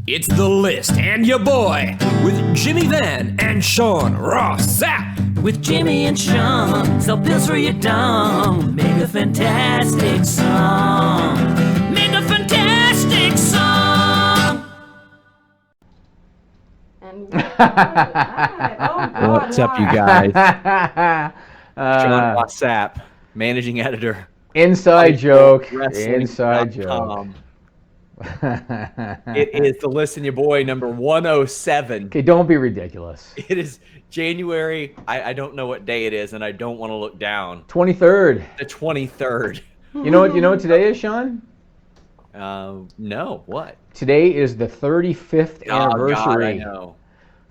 It's The List and your boy with Jimmy Van and Sean Ross Sapp. With Jimmy and Sean, sell pills for your dome. Make a fantastic song. Make a fantastic song. And What's up, you guys? Sean Ross Sapp, managing editor. Inside joke. Inside joke. It is The List and your boy number 107. Okay, don't be ridiculous. It is January. I don't know what day it is, and I don't want to look down. 23rd. The 23rd. You know what today is, Sean? No. What? Today is the 35th anniversary. Oh, God, I know.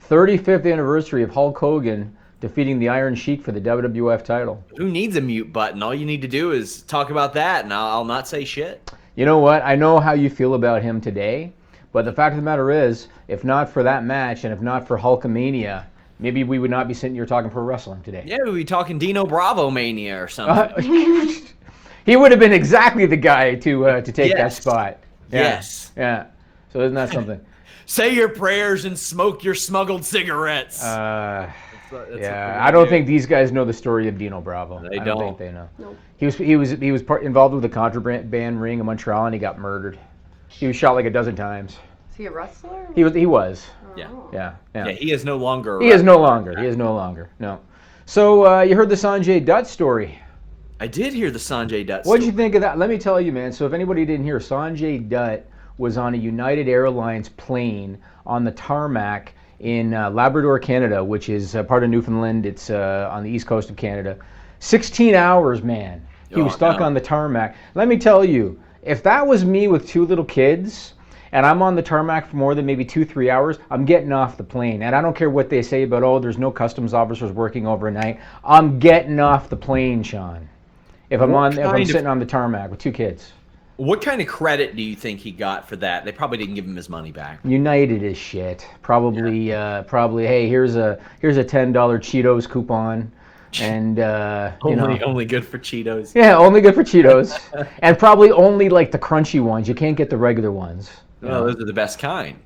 35th anniversary of Hulk Hogan defeating the Iron Sheik for the WWF title. Who needs a mute button? All you need to do is talk about that, and I'll not say shit. You know what? I know how you feel about him today, but the fact of the matter is, if not for that match and if not for Hulkamania, maybe we would not be sitting here talking pro wrestling today. Yeah, we'd be talking Dino Bravo Mania or something. He would have been exactly the guy to take that spot. Yeah. Yes. Yeah. So isn't that something? Say your prayers and smoke your smuggled cigarettes. That's I don't think these guys know the story of Dino Bravo. They I don't don't. think they know. Nope. He was involved with a contraband ring in Montreal, and he got murdered. He was shot like a dozen times. Is he a wrestler? He was. Yeah. Oh. Yeah. Yeah, he is no longer. He is no longer. No. So you heard the Sanjay Dutt story. I did hear the Sanjay Dutt What'd story. you think of that? Let me tell you, man. So if anybody didn't hear, Sanjay Dutt was on a United Airlines plane on the tarmac in Labrador, Canada, which is part of Newfoundland. It's on the east coast of Canada. 16 hours, man. He was stuck on the tarmac. Let me tell you, if that was me with two little kids, and I'm on the tarmac for more than maybe 2-3 hours, I'm getting off the plane. And I don't care what they say about, there's no customs officers working overnight. I'm getting off the plane, Sean. If I'm sitting on the tarmac with two kids. What kind of credit do you think he got for that? They probably didn't give him his money back. United is shit. Probably, hey, here's a $10 Cheetos coupon, and only good for Cheetos. Yeah, only good for Cheetos, and probably only like the crunchy ones. You can't get the regular ones. Well, those are the best kind.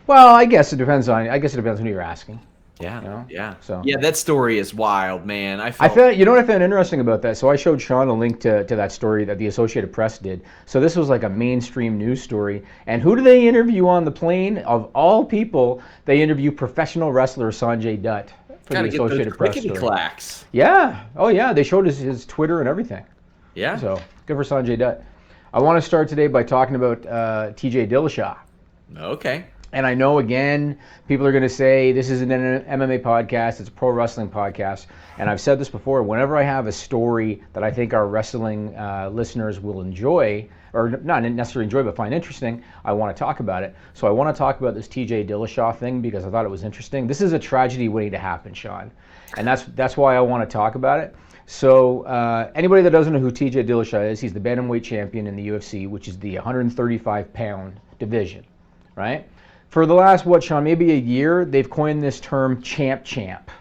Well, I guess it depends on who you're asking. Yeah, yeah. So that story is wild, man. I found, you know what I found interesting about that? So I showed Sean a link to that story that the Associated Press did. So this was like a mainstream news story. And who do they interview on the plane? Of all people, they interview professional wrestler Sanjay Dutt for the Associated Press story. Clacks. Yeah. Oh, yeah. They showed his Twitter and everything. Yeah. So good for Sanjay Dutt. I want to start today by talking about TJ Dillashaw. Okay. And I know, again, people are going to say this isn't an MMA podcast, it's a pro wrestling podcast. And I've said this before, whenever I have a story that I think our wrestling listeners will enjoy, or not necessarily enjoy, but find interesting, I want to talk about it. So I want to talk about this TJ Dillashaw thing because I thought it was interesting. This is a tragedy waiting to happen, Sean. And that's why I want to talk about it. So anybody that doesn't know who TJ Dillashaw is, he's the bantamweight champion in the UFC, which is the 135-pound division, right? For the last, Sean, maybe a year, they've coined this term champ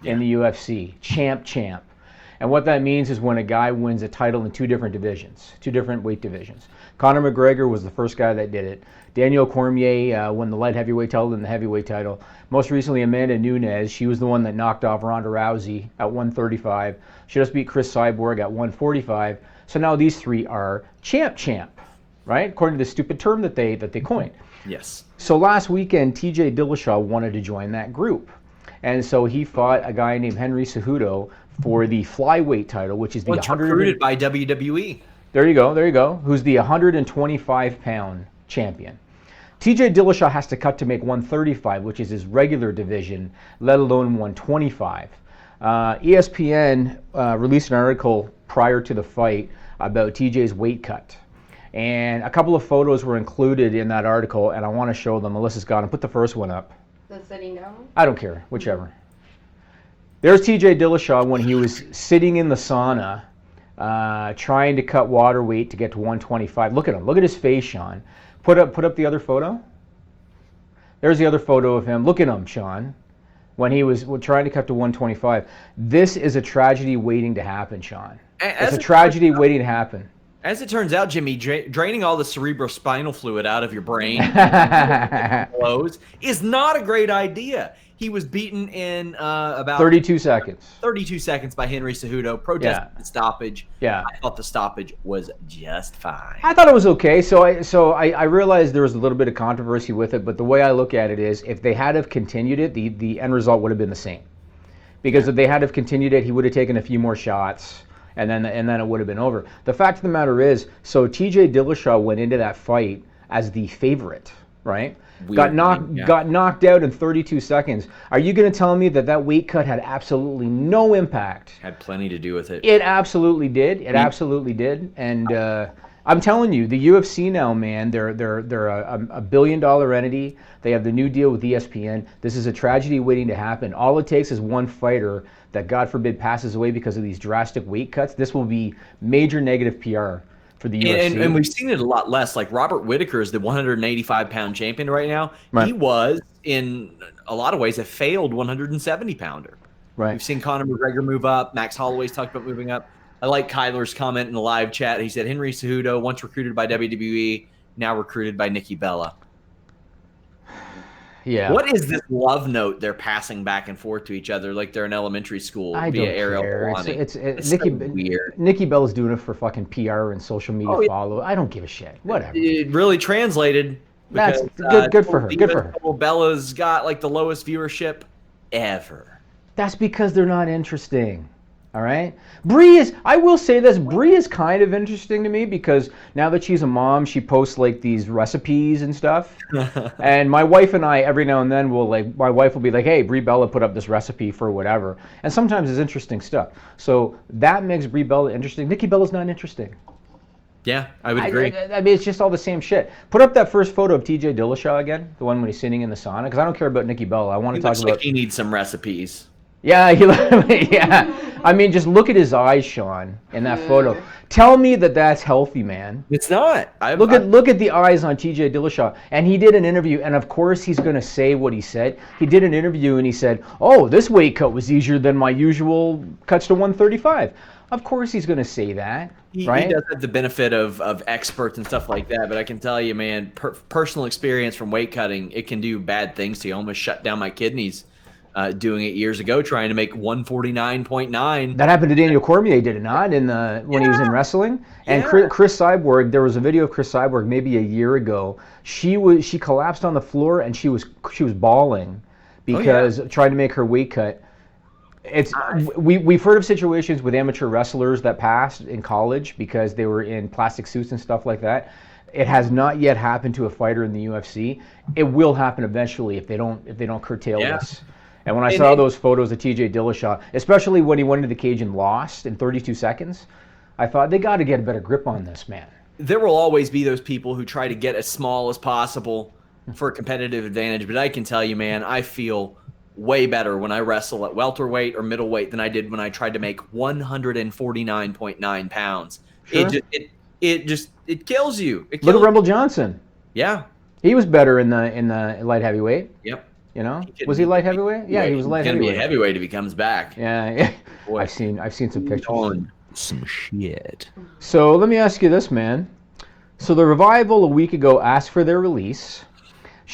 in the UFC. Champ. And what that means is when a guy wins a title in two different weight divisions. Conor McGregor was the first guy that did it. Daniel Cormier won the light heavyweight title and the heavyweight title. Most recently, Amanda Nunes, she was the one that knocked off Ronda Rousey at 135. She just beat Chris Cyborg at 145. So now these three are champ, right? According to the stupid term that they coined. Yes. So last weekend, TJ Dillashaw wanted to join that group. And so he fought a guy named Henry Cejudo for the flyweight title, which is the recruited by WWE. There you go. Who's the 125-pound champion. TJ Dillashaw has to cut to make 135, which is his regular division, let alone 125. ESPN released an article prior to the fight about TJ's weight cut. And a couple of photos were included in that article, and I want to show them. Melissa's got them. Put the first one up. The sitting down? I don't care, whichever. There's TJ Dillashaw when he was sitting in the sauna, trying to cut water weight to get to 125. Look at him. Look at his face, Sean. Put up the other photo. There's the other photo of him. Look at him, Sean, when he was trying to cut to 125. This is a tragedy waiting to happen, Sean. It's a tragedy waiting to happen. As it turns out, Jimmy, draining all the cerebrospinal fluid out of your brain is not a great idea. He was beaten in about 32 seconds. 32 seconds by Henry Cejudo, protested the stoppage. Yeah. I thought the stoppage was just fine. I thought it was okay. So I realized there was a little bit of controversy with it, but the way I look at it is, if they had have continued it, the end result would have been the same. Because if they had have continued it, he would have taken a few more shots, and then it would have been over. The fact of the matter is, so T.J. Dillashaw went into that fight as the favorite, right? Got knocked out in 32 seconds. Are you going to tell me that weight cut had absolutely no impact? Had plenty to do with it. It absolutely did. It absolutely did. And I'm telling you, the UFC now, man, they're a $1 billion entity. They have the new deal with ESPN. This is a tragedy waiting to happen. All it takes is one fighter that, God forbid, passes away because of these drastic weight cuts. This will be major negative PR for the UFC. And we've seen it a lot less. Like Robert Whittaker is the 185-pound champion right now. Right. He was, in a lot of ways, a failed 170-pounder. Right. We've seen Conor McGregor move up. Max Holloway's talked about moving up. I like Kyler's comment in the live chat. He said, Henry Cejudo, once recruited by WWE, now recruited by Nikki Bella. Yeah. What is this love note they're passing back and forth to each other like they're in elementary school via Ariel Helwani? It's Nikki, so weird. Nikki Bella's doing it for fucking PR and social media follow. I don't give a shit. Whatever. It really translated. That's good for her. Good for her. Bella's got like the lowest viewership ever. That's because they're not interesting. All right. Brie is, I will say this, Brie is kind of interesting to me because now that she's a mom, she posts like these recipes and stuff. And my wife and I, every now and then, my wife will be like, hey, Brie Bella put up this recipe for whatever. And sometimes it's interesting stuff. So that makes Brie Bella interesting. Nikki Bella's not interesting. Yeah, I would agree. I mean, it's just all the same shit. Put up that first photo of T.J. Dillashaw again, the one when he's sitting in the sauna, because I don't care about Nikki Bella. I want to talk about. Like he needs some recipes. Yeah, yeah. I mean, just look at his eyes, Sean, in that photo. Tell me that that's healthy, man. It's not. Look at the eyes on T.J. Dillashaw. And he did an interview, and of course he's going to say what he said. He did an interview, and he said, oh, this weight cut was easier than my usual cuts to 135. Of course he's going to say that, right? He does have the benefit of experts and stuff like that, but I can tell you, man, personal experience from weight cutting, it can do bad things to you. Almost shut down my kidneys. Doing it years ago, trying to make 149.9. That happened to Daniel Cormier, did it not? When he was in wrestling. And Chris Cyborg, there was a video of Chris Cyborg maybe a year ago. She collapsed on the floor and she was bawling because trying to make her weight cut. We've heard of situations with amateur wrestlers that passed in college because they were in plastic suits and stuff like that. It has not yet happened to a fighter in the UFC. It will happen eventually if they don't curtail this. And when I saw those photos of T.J. Dillashaw, especially when he went into the cage and lost in 32 seconds, I thought they got to get a better grip on this, man. There will always be those people who try to get as small as possible for a competitive advantage. But I can tell you, man, I feel way better when I wrestle at welterweight or middleweight than I did when I tried to make 149.9 pounds. Sure. It kills you. Look at Rumble Johnson. Yeah. He was better in the light heavyweight. Yep. You know, was he light heavyweight? Yeah, he was light heavyweight. He's gonna be a heavyweight if he comes back. Yeah. Boy, I've seen some pictures. On some shit. So let me ask you this, man. So the Revival a week ago asked for their release.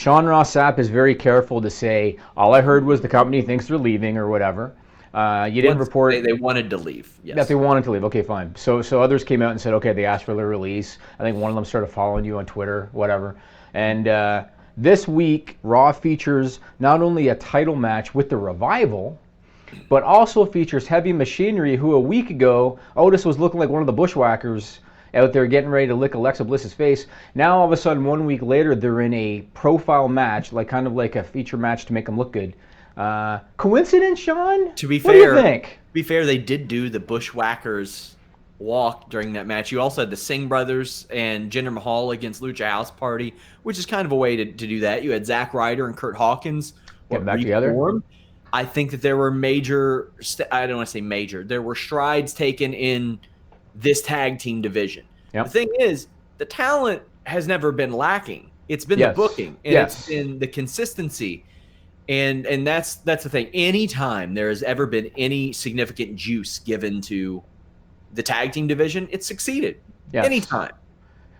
Ross Sapp is very careful to say, all I heard was the company thinks they're leaving or whatever. You didn't report. They wanted to leave. Yes. That they wanted to leave. Okay, fine. So others came out and said, okay, they asked for their release. I think one of them started following you on Twitter, whatever. And this week, Raw features not only a title match with the Revival, but also features Heavy Machinery, who a week ago, Otis was looking like one of the bushwhackers out there getting ready to lick Alexa Bliss's face. Now, all of a sudden, 1 week later, they're in a profile match, kind of like a feature match to make them look good. Coincidence, Sean? To be fair, what do you think? To be fair, they did do the bushwhackers walk during that match. You also had the Singh brothers and Jinder Mahal against Lucha House Party, which is kind of a way to do that. You had Zack Ryder and Kurt Hawkins get back together. I think that there were I don't want to say major. There were strides taken in this tag team division. Yep. The thing is, the talent has never been lacking. It's been the booking, and it's been the consistency. And that's the thing. Anytime there has ever been any significant juice given to the tag team division, it's succeeded. Yes. Anytime.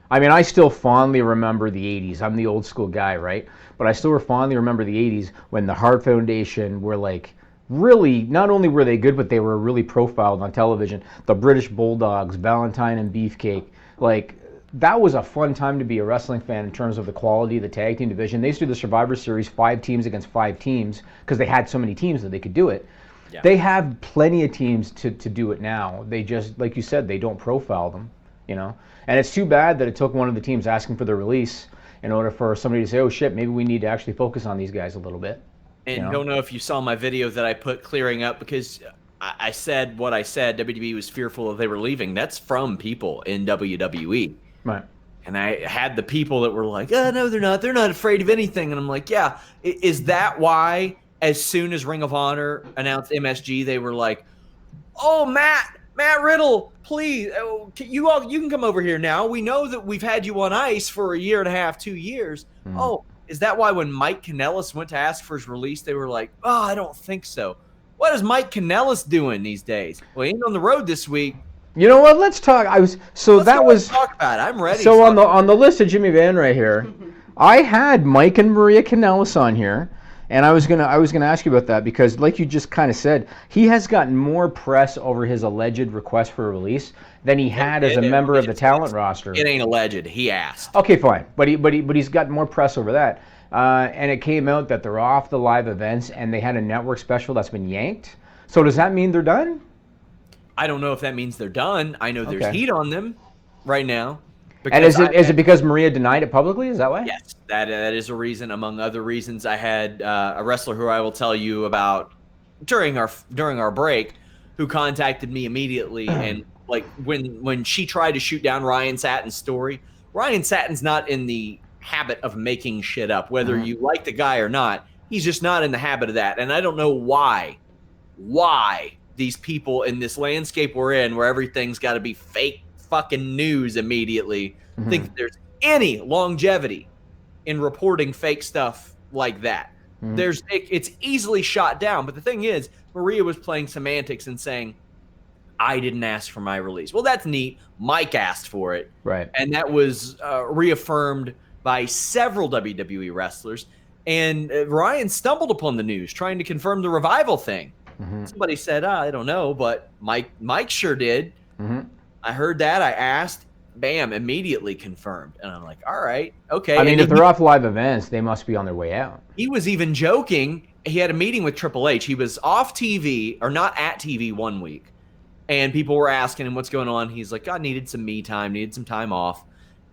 I mean, I still fondly remember the 80s. I'm the old school guy, right? But I still fondly remember the 80s when the Hart Foundation were like, really, not only were they good, but they were really profiled on television. The British Bulldogs, Valentine and Beefcake. Like, that was a fun time to be a wrestling fan in terms of the quality of the tag team division. They used to do the Survivor Series 5 teams against 5 teams because they had so many teams that they could do it. Yeah. They have plenty of teams to do it now. They just, like you said, they don't profile them, you know? And it's too bad that it took one of the teams asking for the release in order for somebody to say, oh shit, maybe we need to actually focus on these guys a little bit. And don't know if you saw my video that I put clearing up, because I said what I said, WWE was fearful that they were leaving. That's from people in WWE. Right. And I had the people that were like, oh, no, they're not. They're not afraid of anything. And I'm like, yeah, is that why as soon as Ring of Honor announced MSG, they were like, oh, Matt Riddle, please, you can come over here now. We know that we've had you on ice for a year and a half, 2 years. Oh, is that why when Mike Kanellis went to ask for his release, they were like, oh, I don't think so. What is Mike Kanellis doing these days? Well, he ain't on the road this week. You know what? Let's talk. Let's talk about it. I'm ready. So on the list of Jimmy Van right here, I had Mike and Maria Kanellis on here, and I was gonna ask you about that because, like you just kind of said, he has gotten more press over his alleged request for a release than he had as a member of the talent roster. It ain't alleged. He asked. Okay, fine, but he's got more press over that, and it came out that they're off the live events and they had a network special that's been yanked. So does that mean they're done? I don't know if that means they're done. I know there's heat on them right now. And is it because Maria denied it publicly? Is that why? Yes, that is a reason. Among other reasons, I had a wrestler who I will tell you about during our break, who contacted me immediately, and like when she tried to shoot down Ryan Satin's story, Ryan Satin's not in the habit of making shit up. Whether you like the guy or not, he's just not in the habit of that. And I don't know why these people in this landscape we're in, where everything's got to be fake fucking news immediately, think that there's any longevity in reporting fake stuff like that. It's easily shot down. But the thing is, Maria was playing semantics and saying, I didn't ask for my release. Well, that's neat. Mike asked for it. Right. And that was reaffirmed by several WWE wrestlers. And Ryan stumbled upon the news trying to confirm the Revival thing. Somebody said, I don't know, but Mike sure did. I heard that. I asked. Bam, immediately confirmed. And I'm like, all right, okay. I mean, if they're off live events, they must be on their way out. He was even joking. He had a meeting with Triple H. He was off TV, or not at TV, 1 week. And people were asking him what's going on. He's like, I needed some me time, needed some time off.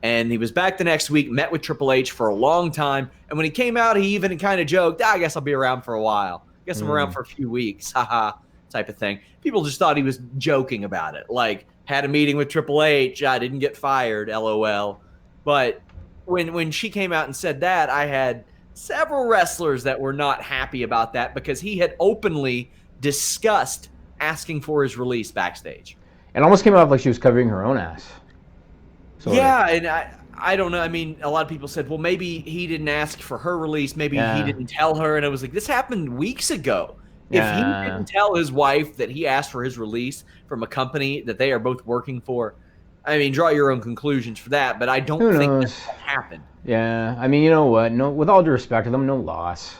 And he was back the next week, met with Triple H for a long time. And when he came out, he even kind of joked, I guess I'll be around for a while. I guess I'm around for a few weeks, haha, type of thing. People just thought he was joking about it. Like, had a meeting with Triple H, I didn't get fired, LOL. But when she came out and said that, I had several wrestlers that were not happy about that because he had openly discussed asking for his release backstage. It almost came off like she was covering her own ass. Yeah, and I don't know. I mean, a lot of people said, well, maybe he didn't ask for her release. Maybe he didn't tell her. And I was like, this happened weeks ago. If he didn't tell his wife that he asked for his release from a company that they are both working for, I mean, draw your own conclusions for that. But I don't think that happened. Yeah, I mean, you know what? No, with all due respect to them, no loss.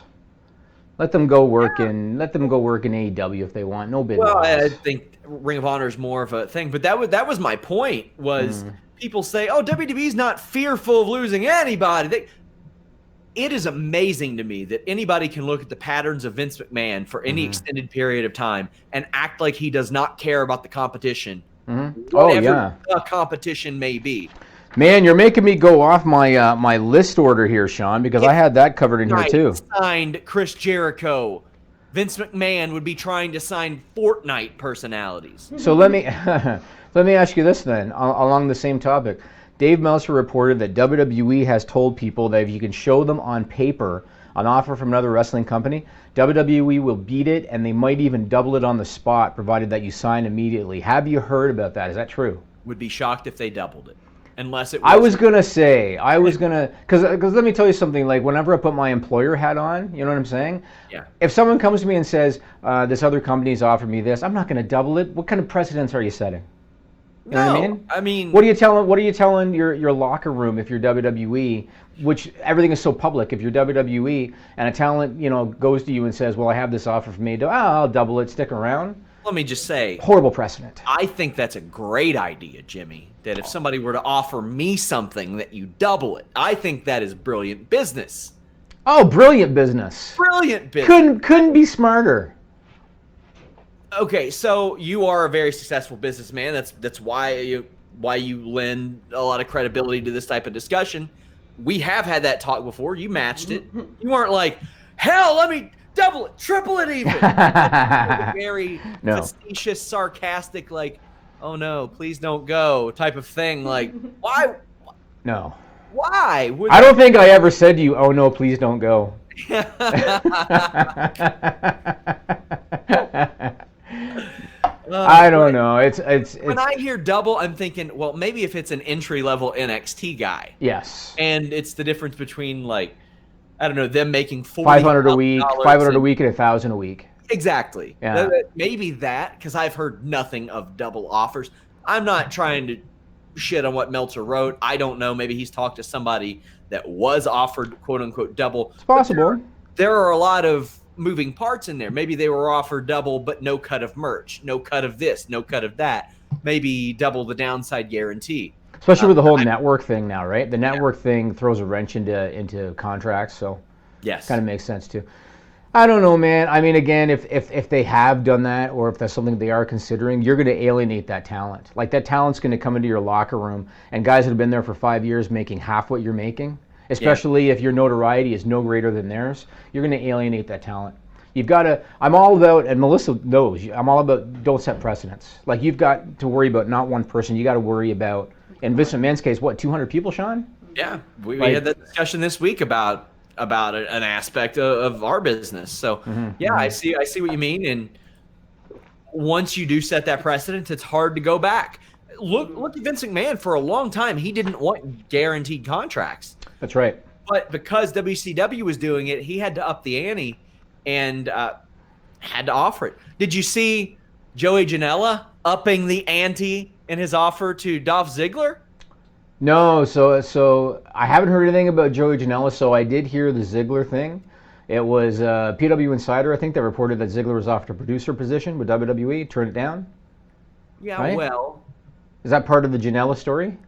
Let them go work in AEW if they want. No big loss. Well, I think Ring of Honor is more of a thing. But that was my point. Was people say, "Oh, WWE's not fearful of losing anybody." It is amazing to me that anybody can look at the patterns of Vince McMahon for any extended period of time and act like he does not care about the competition, whatever the competition may be. Man, you're making me go off my my list order here, Sean, because I had that covered in here too. Signed Chris Jericho. Vince McMahon would be trying to sign Fortnite personalities. So let me ask you this then, along the same topic. Dave Meltzer reported that WWE has told people that if you can show them on paper an offer from another wrestling company, WWE will beat it, and they might even double it on the spot, provided that you sign immediately. Have you heard about that? Is that true? Would be shocked if they doubled it. Unless it was... Because let me tell you something, like whenever I put my employer hat on, you know what I'm saying? Yeah. If someone comes to me and says, this other company's offered me this, I'm not going to double it. What kind of precedents are you setting? You know what I mean? I mean, what are you telling your locker room if you're WWE, which everything is so public? If you're WWE and a talent, goes to you and says, "Well, I have this offer from me. I'll double it. Stick around." let me just say, Horrible precedent. I think that's a great idea, Jimmy. That if somebody were to offer me something, that you double it. I think that is brilliant business. Oh, brilliant business. Brilliant business. Couldn't be smarter. Okay, so you are a very successful businessman. That's why you lend a lot of credibility to this type of discussion. We have had that talk before. You matched it. You weren't like, hell, let me double it, triple it even. Very facetious, sarcastic, like, oh no, please don't go type of thing. Like, why? No. Why? I don't think I ever said to you, oh no, please don't go. I don't know. It's when I hear double, I'm thinking, well, maybe if it's an entry-level NXT guy. Yes. And it's the difference between, like, I don't know, them making $500 a week, $500 a week, and $1,000 a week. Exactly. Yeah. Maybe that, because I've heard nothing of double offers. I'm not trying to shit on what Meltzer wrote. I don't know. Maybe he's talked to somebody that was offered, quote-unquote, double. It's possible. There are a lot of moving parts in there. Maybe they were offered double, but no cut of merch, no cut of this, no cut of that. Maybe double the downside guarantee. Especially with the whole network thing now, right? The network thing throws a wrench into contracts, so yes, kind of makes sense too. I don't know, man. I mean, again, if they have done that, or if that's something they are considering, you're going to alienate that talent. Like, that talent's going to come into your locker room, and guys that have been there for 5 years making half what you're making, especially if your notoriety is no greater than theirs, you're going to alienate that talent. You've got to, I'm all about, and Melissa knows, I'm all about don't set precedents. Like, you've got to worry about not one person, you got to worry about, in Vince McMahon's case, what, 200 people, Sean? Yeah, we had that discussion this week about an aspect of our business. So, I see what you mean. And once you do set that precedent, it's hard to go back. Look at Vince McMahon. For a long time, he didn't want guaranteed contracts. That's right. But because WCW was doing it, he had to up the ante and had to offer it. Did you see Joey Janela upping the ante in his offer to Dolph Ziggler? No, so I haven't heard anything about Joey Janela, so I did hear the Ziggler thing. It was PW Insider, I think, that reported that Ziggler was offered a producer position with WWE, turned it down. Yeah, right? Well. Is that part of the Janela story?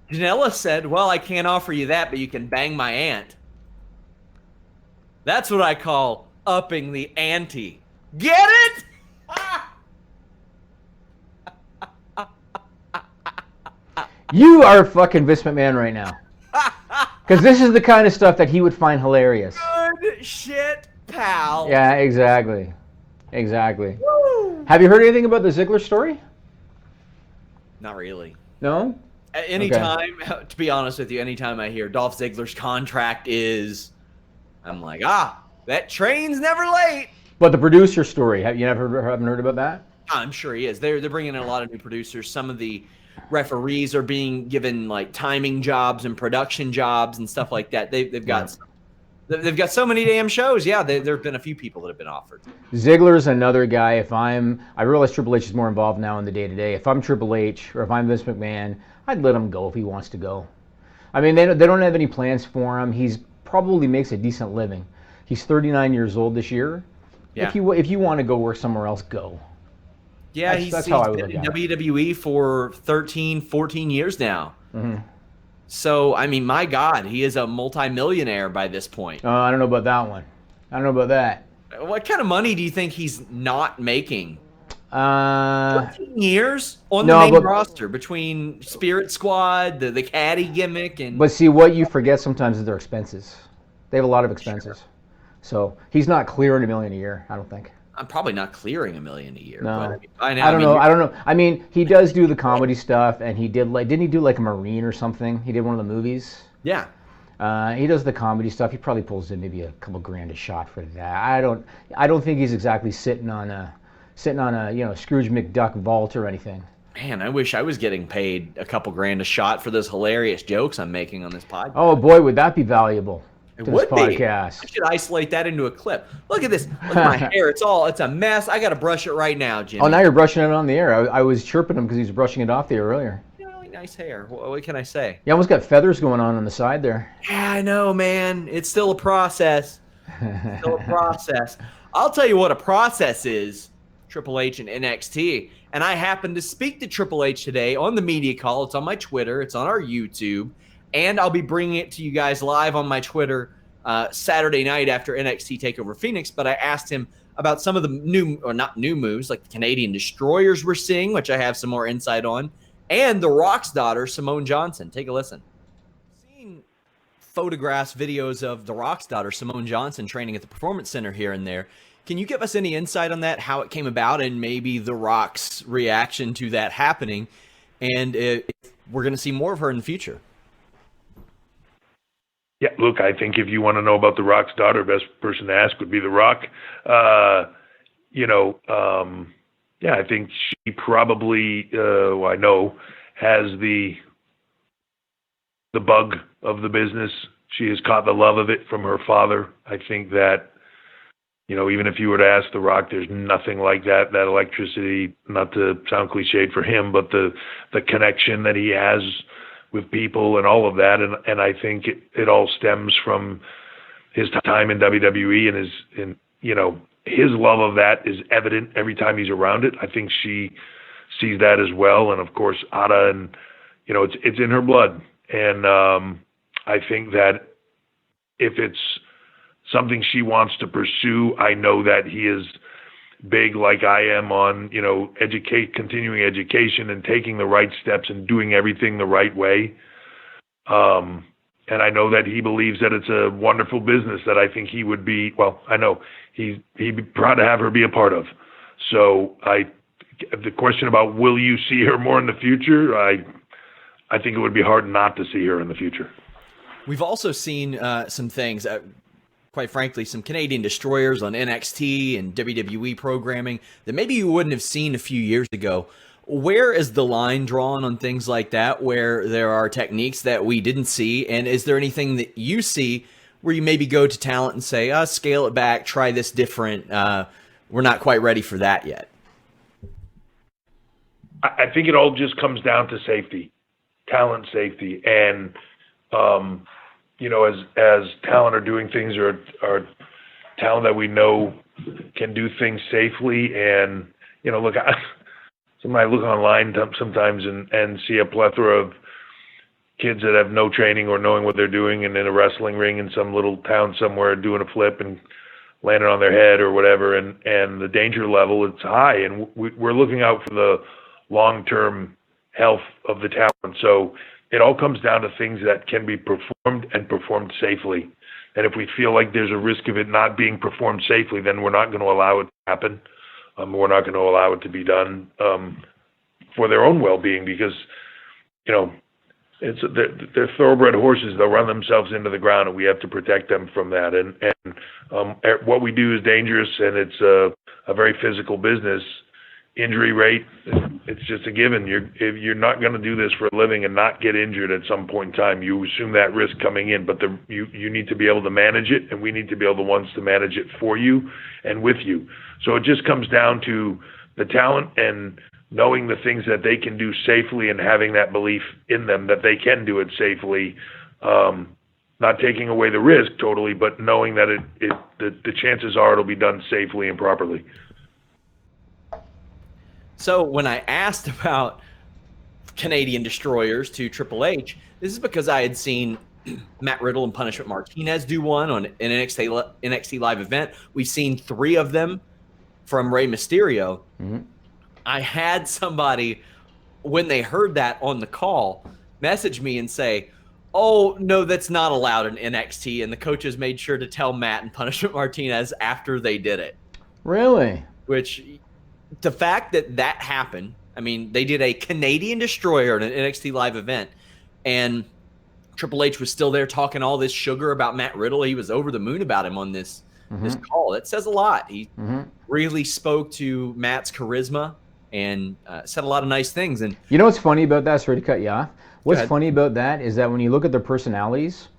Janela said, well, I can't offer you that, but you can bang my aunt. That's what I call upping the ante. Get it? You are fucking Vince McMahon right now. Because this is the kind of stuff that he would find hilarious. Good shit, pal. Yeah, exactly. Exactly. Woo. Have you heard anything about the Ziggler story? Not really. No? Anytime, to be honest with you, anytime I hear Dolph Ziggler's contract is, I'm like, that train's never late. But the producer story, haven't heard about that? I'm sure he is. They're bringing in a lot of new producers. Some of the referees are being given like timing jobs and production jobs and stuff like that. They've got so many damn shows. Yeah, there have been a few people that have been offered. Ziggler's another guy. I realize Triple H is more involved now in the day-to-day. If I'm Triple H or if I'm Vince McMahon, I'd let him go if he wants to go. I mean, they don't have any plans for him. He's probably makes a decent living. He's 39 years old this year. Yeah. If you want to go work somewhere else, go. Yeah, that's he's how I would been in look at it. WWE for 13, 14 years now. Mm-hmm. So, I mean, my God, he is a multimillionaire by this point. I don't know about that one. I don't know about that. What kind of money do you think he's not making? 13 years on the main roster between Spirit Squad, the caddy gimmick, and. But see, what you forget sometimes is their expenses. They have a lot of expenses, so he's not clearing $1 million a year. I don't think. I'm probably not clearing $1 million a year. No, but I don't know. I mean, he does do the comedy stuff, and he did didn't he do like a Marine or something? He did one of the movies. Yeah. He does the comedy stuff. He probably pulls in maybe a couple grand a shot for that. I don't think he's exactly sitting on a Scrooge McDuck vault or anything. Man, I wish I was getting paid a couple grand a shot for those hilarious jokes I'm making on this podcast. Oh boy, would that be valuable. It to would this be. podcast. I should isolate that into a clip. Look at this. Look at my hair. It's a mess. I got to brush it right now, Jimmy. Oh, now you're brushing it on the air. I was chirping him because he was brushing it off the air earlier. Really nice hair. What can I say? You almost got feathers going on the side there. Yeah, I know, man. It's still a process. I'll tell you what a process is. Triple H and NXT. And I happened to speak to Triple H today on the media call. It's on my Twitter. It's on our YouTube. And I'll be bringing it to you guys live on my Twitter Saturday night after NXT TakeOver Phoenix. But I asked him about some of the new, or not new moves, like the Canadian Destroyers we're seeing, which I have some more insight on, and The Rock's daughter, Simone Johnson. Take a listen. Seeing photographs, videos of The Rock's daughter, Simone Johnson, training at the Performance Center here and there. Can you give us any insight on that, how it came about, and maybe The Rock's reaction to that happening, and if we're going to see more of her in the future? Yeah, look, I think if you want to know about The Rock's daughter, best person to ask would be The Rock. Yeah, I think she probably, I know, has the bug of the business. She has caught the love of it from her father. I think that, even if you were to ask The Rock, there's nothing like that electricity, not to sound cliched for him, but the connection that he has with people and all of that. And I think it all stems from his time in WWE and his love of that is evident every time he's around it. I think she sees that as well. And of course, Ada, and, it's in her blood. And I think that if it's something she wants to pursue, I know that he is big, like I am, on, continuing education and taking the right steps and doing everything the right way. And I know that he believes that it's a wonderful business that I think he would be, I know he'd be proud to have her be a part of. So the question about will you see her more in the future, I think it would be hard not to see her in the future. We've also seen some things, quite frankly, some Canadian Destroyers on NXT and WWE programming that maybe you wouldn't have seen a few years ago. Where is the line drawn on things like that, where there are techniques that we didn't see? And is there anything that you see where you maybe go to talent and say, scale it back, try this different? We're not quite ready for that yet. I think it all just comes down to safety, talent safety. And, as talent are doing things, or talent that we know can do things safely. And, look, I look online sometimes and see a plethora of kids that have no training or knowing what they're doing, and in a wrestling ring in some little town somewhere doing a flip and landing on their head or whatever. And the danger level, it's high. And we're looking out for the long-term health of the talent. So it all comes down to things that can be performed and performed safely. And if we feel like there's a risk of it not being performed safely, then we're not going to allow it to happen. We're not going to allow it to be done for their own well-being, because, they're thoroughbred horses. They'll run themselves into the ground, and we have to protect them from that. And what we do is dangerous, and it's a very physical business. Injury rate, it's just a given. You're not going to do this for a living and not get injured at some point in time. You assume that risk coming in, but you need to be able to manage it, and we need to be able the ones to manage it for you and with you. So it just comes down to the talent and knowing the things that they can do safely, and having that belief in them that they can do it safely. Not taking away the risk totally, but knowing that the chances are it'll be done safely and properly. So when I asked about Canadian Destroyers to Triple H, this is because I had seen Matt Riddle and Punishment Martinez do one on an NXT Live event. We've seen 3 of them from Rey Mysterio. Mm-hmm. I had somebody, when they heard that on the call, message me and say, oh, no, that's not allowed in NXT. And the coaches made sure to tell Matt and Punishment Martinez after they did it. Really? Which... the fact that happened, I mean, they did a Canadian Destroyer at an NXT Live event, and Triple H was still there talking all this sugar about Matt Riddle. He was over the moon about him on this call. That says a lot. He really spoke to Matt's charisma and said a lot of nice things. And you know what's funny about that? Sorry to cut you off. What's funny about that is that when you look at their personalities,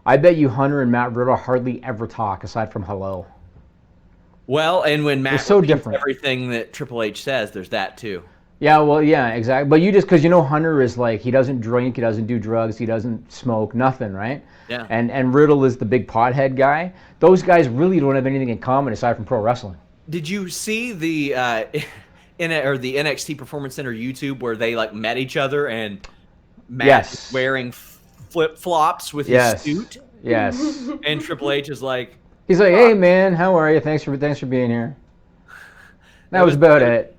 I bet you Hunter and Matt Riddle hardly ever talk aside from hello. Well, and when Matt It's so repeats different. everything that Triple H says, there's that too. Yeah, well, yeah, exactly. But you just, because Hunter is like, he doesn't drink, he doesn't do drugs, he doesn't smoke, nothing, right? Yeah. And Riddle is the big pothead guy. Those guys really don't have anything in common aside from pro wrestling. Did you see the the NXT Performance Center YouTube where they like met each other and Matt Yes. is wearing flip flops with Yes. his suit, Yes. and Triple H is like, He's like, hey man, how are you? Thanks for being here. That was about it.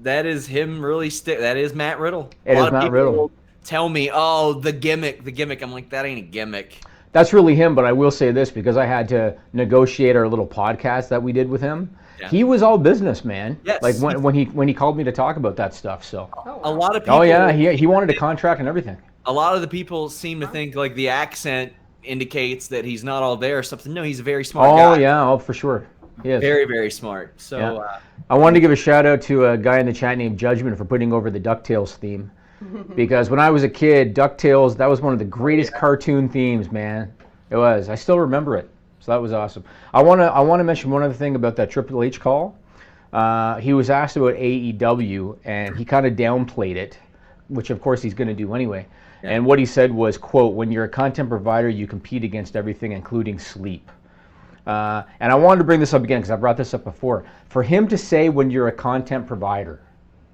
that is him really that is Matt Riddle. It A is lot of Matt people Riddle. will tell me, oh, the gimmick. I'm like, that ain't a gimmick. That's really him, but I will say this because I had to negotiate our little podcast that we did with him. Yeah. He was all business, man. Yes. Like when he called me to talk about that stuff. So. Oh, A wow. lot of people. Oh yeah, he wanted a contract and everything. A lot of the people seem to think like the accent indicates that he's not all there or something. No, he's a very smart guy. Oh yeah, oh for sure. He is. Very, very smart. So, Yeah. I wanted to give a shout out to a guy in the chat named Judgment for putting over the DuckTales theme. Because when I was a kid, DuckTales, that was one of the greatest cartoon themes, man. It was. I still remember it. So that was awesome. I want to mention one other thing about that Triple H call. He was asked about AEW, and he kind of downplayed it, which of course he's going to do anyway. Yeah. And what he said was, quote, when you're a content provider, you compete against everything, including sleep. And I wanted to bring this up again because I brought this up before. For him to say when you're a content provider,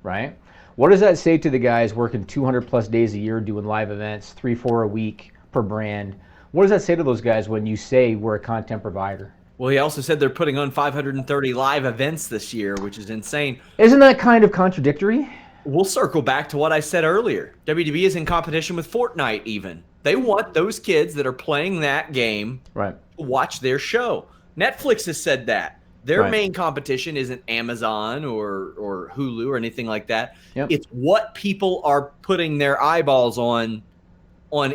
right? What does that say to the guys working 200 plus days a year doing live events, 3-4 a week per brand? What does that say to those guys when you say we're a content provider? well, he also said they're putting on 530 live events this year, which is insane. Isn't that kind of contradictory? We'll circle back to what I said earlier. WWE is in competition with Fortnite even. They want those kids that are playing that game Right. to watch their show. Netflix has said that. Their Right. main competition isn't Amazon or Hulu or anything like that. Yep. It's what people are putting their eyeballs on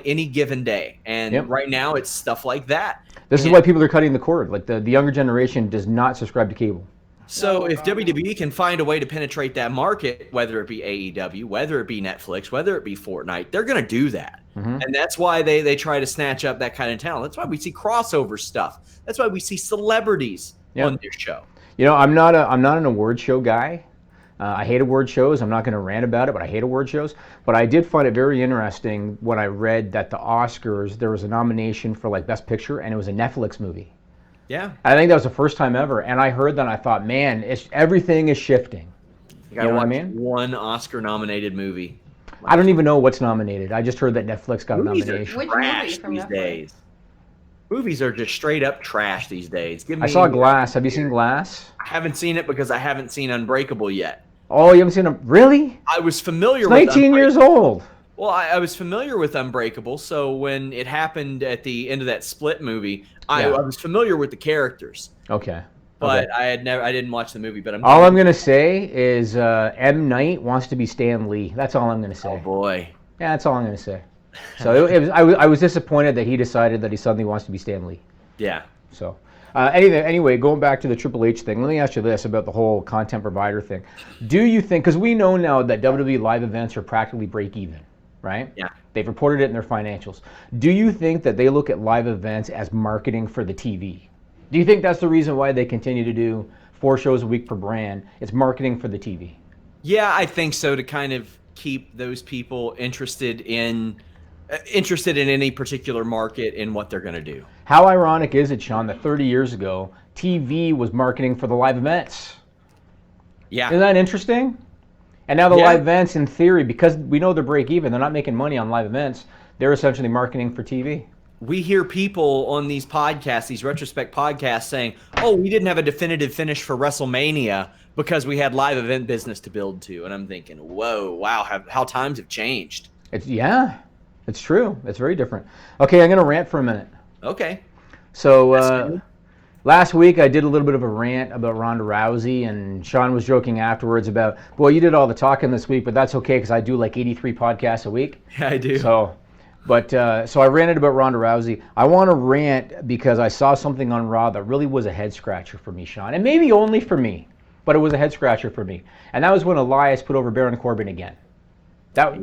any given day. And Yep. right now it's stuff like that. This is why people are cutting the cord. Like the younger generation does not subscribe to cable. So if WWE can find a way to penetrate that market, whether it be AEW, whether it be Netflix, whether it be Fortnite, they're going to do that. Mm-hmm. And that's why they try to snatch up that kind of talent. That's why we see crossover stuff. That's why we see celebrities on their show. You know, I'm not an award show guy. I hate award shows. I'm not going to rant about it, but I hate award shows. But I did find it very interesting when I read that the Oscars, there was a nomination for like Best Picture, and it was a Netflix movie. Yeah. I think that was the first time ever. And I heard that and I thought, man, You everything is shifting. got to know what I watch mean? one Oscar-nominated movie. I don't even know what's nominated. I just heard that Netflix got a Movies are nomination. Which movie trash from these Netflix? days. Movies are just straight up trash these days. I saw Glass. Have you seen Glass? I haven't seen it because I haven't seen Unbreakable yet. Oh, you haven't seen it? Really? I was familiar It's with 19 years old. Well, I was familiar with Unbreakable, so when it happened at the end of that Split movie, I was familiar with the characters, Okay. but Okay. I didn't watch the movie. But All I'm going to say is M. Night wants to be Stan Lee. That's all I'm going to say. oh boy, Yeah, that's all I'm going to say. So I was disappointed that he decided that he suddenly wants to be Stan Lee. yeah. So anyway, going back to the Triple H thing, let me ask you this about the whole content provider thing. Do you think, because we know now that WWE live events are practically break even, right? Yeah. They've reported it in their financials. Do you think that they look at live events as marketing for the TV? Do you think that's the reason why they continue to do 4 shows a week per brand? It's marketing for the TV. Yeah, I think so, to kind of keep those people interested in any particular market in what they're going to do. How ironic is it, Sean, that 30 years ago, TV was marketing for the live events? Yeah. Isn't that interesting? And now the Yeah. live events, in theory, because we know they're break even, they're not making money on live events, they're essentially marketing for TV. We hear people on these podcasts, these retrospect podcasts, saying, oh, we didn't have a definitive finish for WrestleMania because we had live event business to build to. And I'm thinking, whoa, wow, how times have changed. It's true. It's very different. Okay, I'm going to rant for a minute. Okay. So last week I did a little bit of a rant about Ronda Rousey, and Sean was joking afterwards about, well, you did all the talking this week, but that's okay because I do like 83 podcasts a week. Yeah, I do. So I ranted about Ronda Rousey. I want to rant because I saw something on Raw that really was a head scratcher for me, Sean, and maybe only for me, but it was a head scratcher for me. And that was when Elias put over Baron Corbin again. For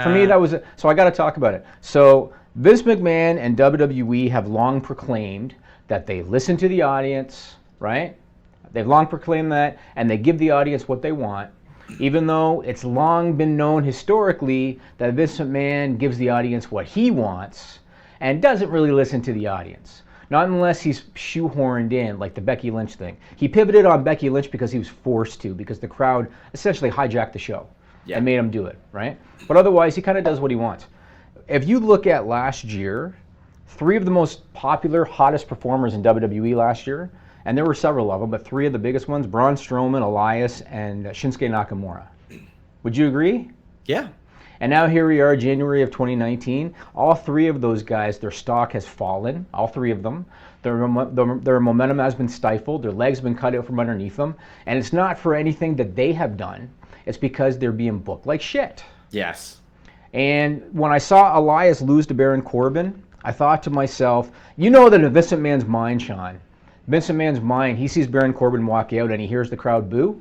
me, that was so I got to talk about it. So Vince McMahon and WWE have long proclaimed that they listen to the audience, right? They've long proclaimed that, and they give the audience what they want, even though it's long been known historically that Vince McMahon gives the audience what he wants and doesn't really listen to the audience. Not unless he's shoehorned in, like the Becky Lynch thing. He pivoted on Becky Lynch because he was forced to, because the crowd essentially hijacked the show and made him do it, right? But otherwise, he kind of does what he wants. If you look at last year, 3 of the most popular, hottest performers in WWE last year, and there were several of them, but 3 of the biggest ones, Braun Strowman, Elias, and Shinsuke Nakamura. Would you agree? Yeah. And now here we are, January of 2019. All 3 of those guys, their stock has fallen, all 3 of them. Their momentum has been stifled. Their legs have been cut out from underneath them. And it's not for anything that they have done. It's because they're being booked like shit. Yes. And when I saw Elias lose to Baron Corbin, I thought to myself, you know that in Vince McMahon's mind, Sean, Vince McMahon's mind, he sees Baron Corbin walk out and he hears the crowd boo.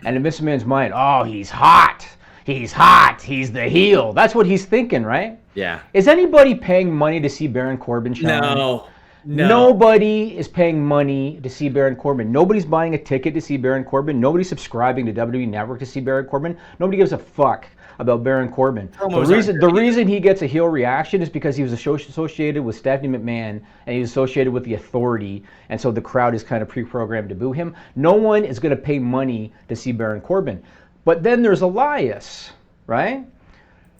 And in Vince McMahon's mind, oh, he's hot. He's hot. He's the heel. That's what he's thinking, right? Yeah. Is anybody paying money to see Baron Corbin, Sean? No. Nobody is paying money to see Baron Corbin. Nobody's buying a ticket to see Baron Corbin. Nobody's subscribing to WWE Network to see Baron Corbin. Nobody gives a fuck about Baron Corbin. The reason he gets a heel reaction is because he was associated with Stephanie McMahon and he was associated with the Authority, and so the crowd is kind of pre-programmed to boo him. No one is going to pay money to see Baron Corbin. But then there's Elias, right?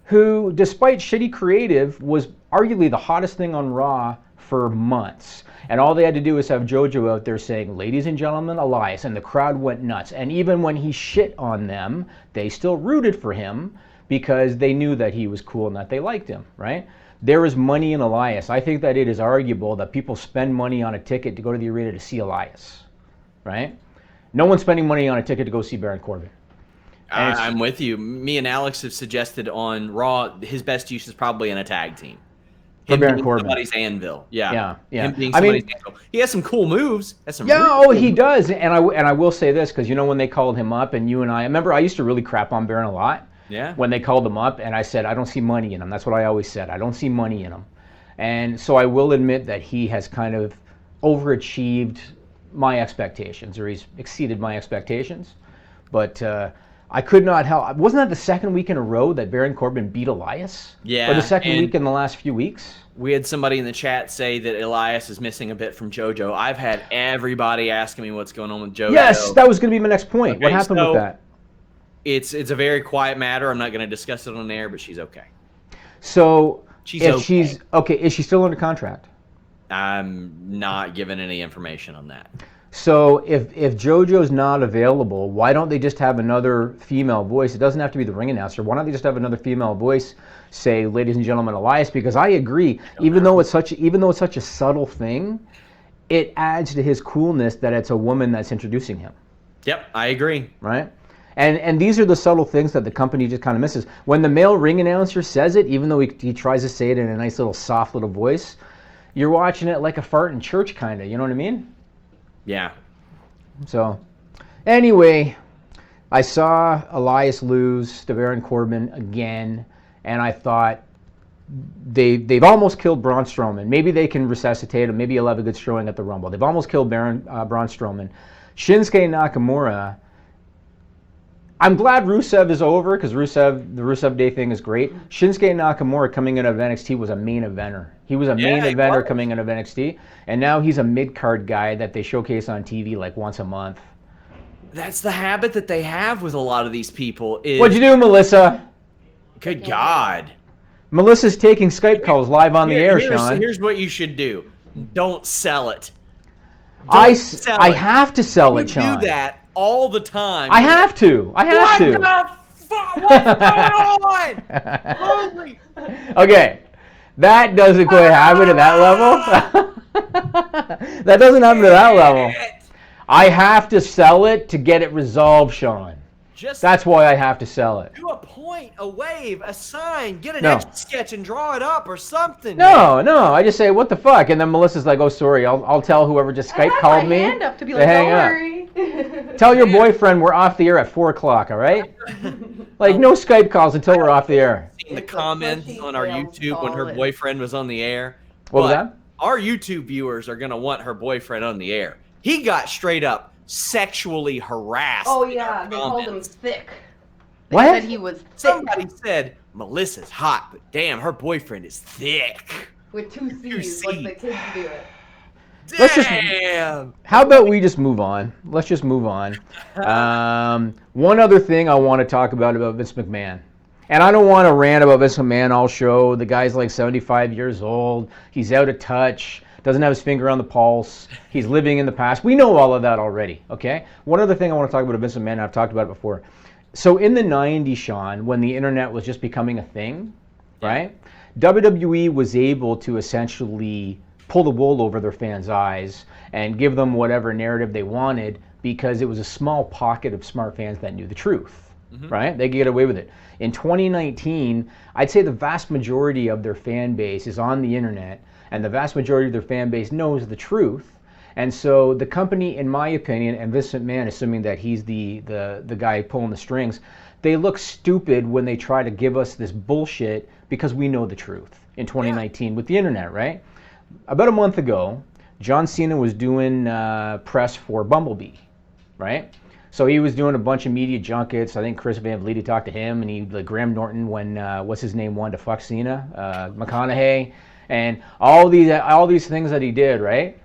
Who, despite shitty creative, was arguably the hottest thing on Raw for months. And all they had to do was have JoJo out there saying, ladies and gentlemen, Elias, and the crowd went nuts. And even when he shit on them, they still rooted for him because they knew that he was cool and that they liked him, right? There is money in Elias. I think that it is arguable that people spend money on a ticket to go to the arena to see Elias, right? No one's spending money on a ticket to go see Baron Corbin. I'm with you. Me and Alex have suggested on Raw his best use is probably in a tag team. For Baron Corbin. Somebody's anvil. Yeah. Yeah. Him being somebody's anvil. He has some cool moves. He does. And I will say this, because you know when they called him up and you and I remember I used to really crap on Baron a lot. Yeah. When they called him up and I said, I don't see money in him. That's what I always said. I don't see money in him. And so I will admit that he has kind of overachieved my expectations, or he's exceeded my expectations. But I could not help. Wasn't that the second week in a row that Baron Corbin beat Elias? Yeah. Or the second week in the last few weeks? We had somebody in the chat say that Elias is missing a bit from JoJo. I've had everybody asking me what's going on with JoJo. Yes, that was going to be my next point. Okay, what happened with that? It's a very quiet matter. I'm not going to discuss it on air, but she's okay. So She's okay. Is she still under contract? I'm not given any information on that. So if JoJo's not available, why don't they just have another female voice? It doesn't have to be the ring announcer. Why don't they just have another female voice say, "Ladies and gentlemen, Elias"? Because I agree, even though it's such a subtle thing, it adds to his coolness that it's a woman that's introducing him. Yep, I agree. Right? And these are the subtle things that the company just kind of misses. When the male ring announcer says it, even though he tries to say it in a nice little soft little voice, you're watching it like a fart in church, kind of. You know what I mean? Yeah. So, anyway, I saw Elias lose to Baron Corbin again, and I thought they've almost killed Braun Strowman. Maybe they can resuscitate him. Maybe he'll have a good showing at the Rumble. They've almost killed Braun Strowman. Shinsuke Nakamura. I'm glad Rusev is over because the Rusev Day thing is great. Shinsuke Nakamura coming in of NXT was a main eventer. He was a main eventer coming in of NXT, and now he's a mid-card guy that they showcase on TV like once a month. That's the habit that they have with a lot of these people. What'd you do, Melissa? Good God. Melissa's taking Skype calls live on the air, Sean. Here's what you should do. Don't sell it. I have to sell it, Sean. You do that all the time. I have to. What's going on? Holy. Okay. That doesn't quite happen to that level. That doesn't happen to that level. I have to sell it to get it resolved, Sean. That's why I have to sell it. Do a point, a wave, a sign, get an etch sketch and draw it up or something. No. I just say, what the fuck? And then Melissa's like, oh, sorry, I'll tell whoever just Skype called me. I have my hand up to be like, don't worry. Tell your boyfriend we're off the air at 4 o'clock, all right? Like, no Skype calls until we're off the air. seen the comments on our YouTube when her boyfriend was on the air. What was that? Our YouTube viewers are going to want her boyfriend on the air. He got straight up sexually harassed. Oh, yeah. They called him thick. They What? said he was thick. Somebody said, Melissa's hot, but damn, her boyfriend is thick. With two C's, like the kids do it. Let's just- Damn. How about we just move on? Let's just move on. One other thing I want to talk about Vince McMahon. And I don't want to rant about Vince McMahon all show. The guy's like 75 years old. He's out of touch. Doesn't have his finger on the pulse. He's living in the past. We know all of that already, okay? One other thing I want to talk about Vince McMahon, I've talked about it before. So in the 90s, Sean, when the internet was just becoming a thing, right? WWE was able to essentially pull the wool over their fans' eyes and give them whatever narrative they wanted because it was a small pocket of smart fans that knew the truth, right? They could get away with it. In 2019, I'd say the vast majority of their fan base is on the internet, and the vast majority of their fan base knows the truth. And so the company, in my opinion, and Vince McMahon, assuming that he's the guy pulling the strings, they look stupid when they try to give us this bullshit because we know the truth in 2019 with the internet, right? About a month ago, John Cena was doing press for Bumblebee, right? So he was doing a bunch of media junkets. I think Chris Van Vliet talked to him, and Graham Norton when what's his name wanted to fuck Cena, McConaughey, and all these things that he did, right?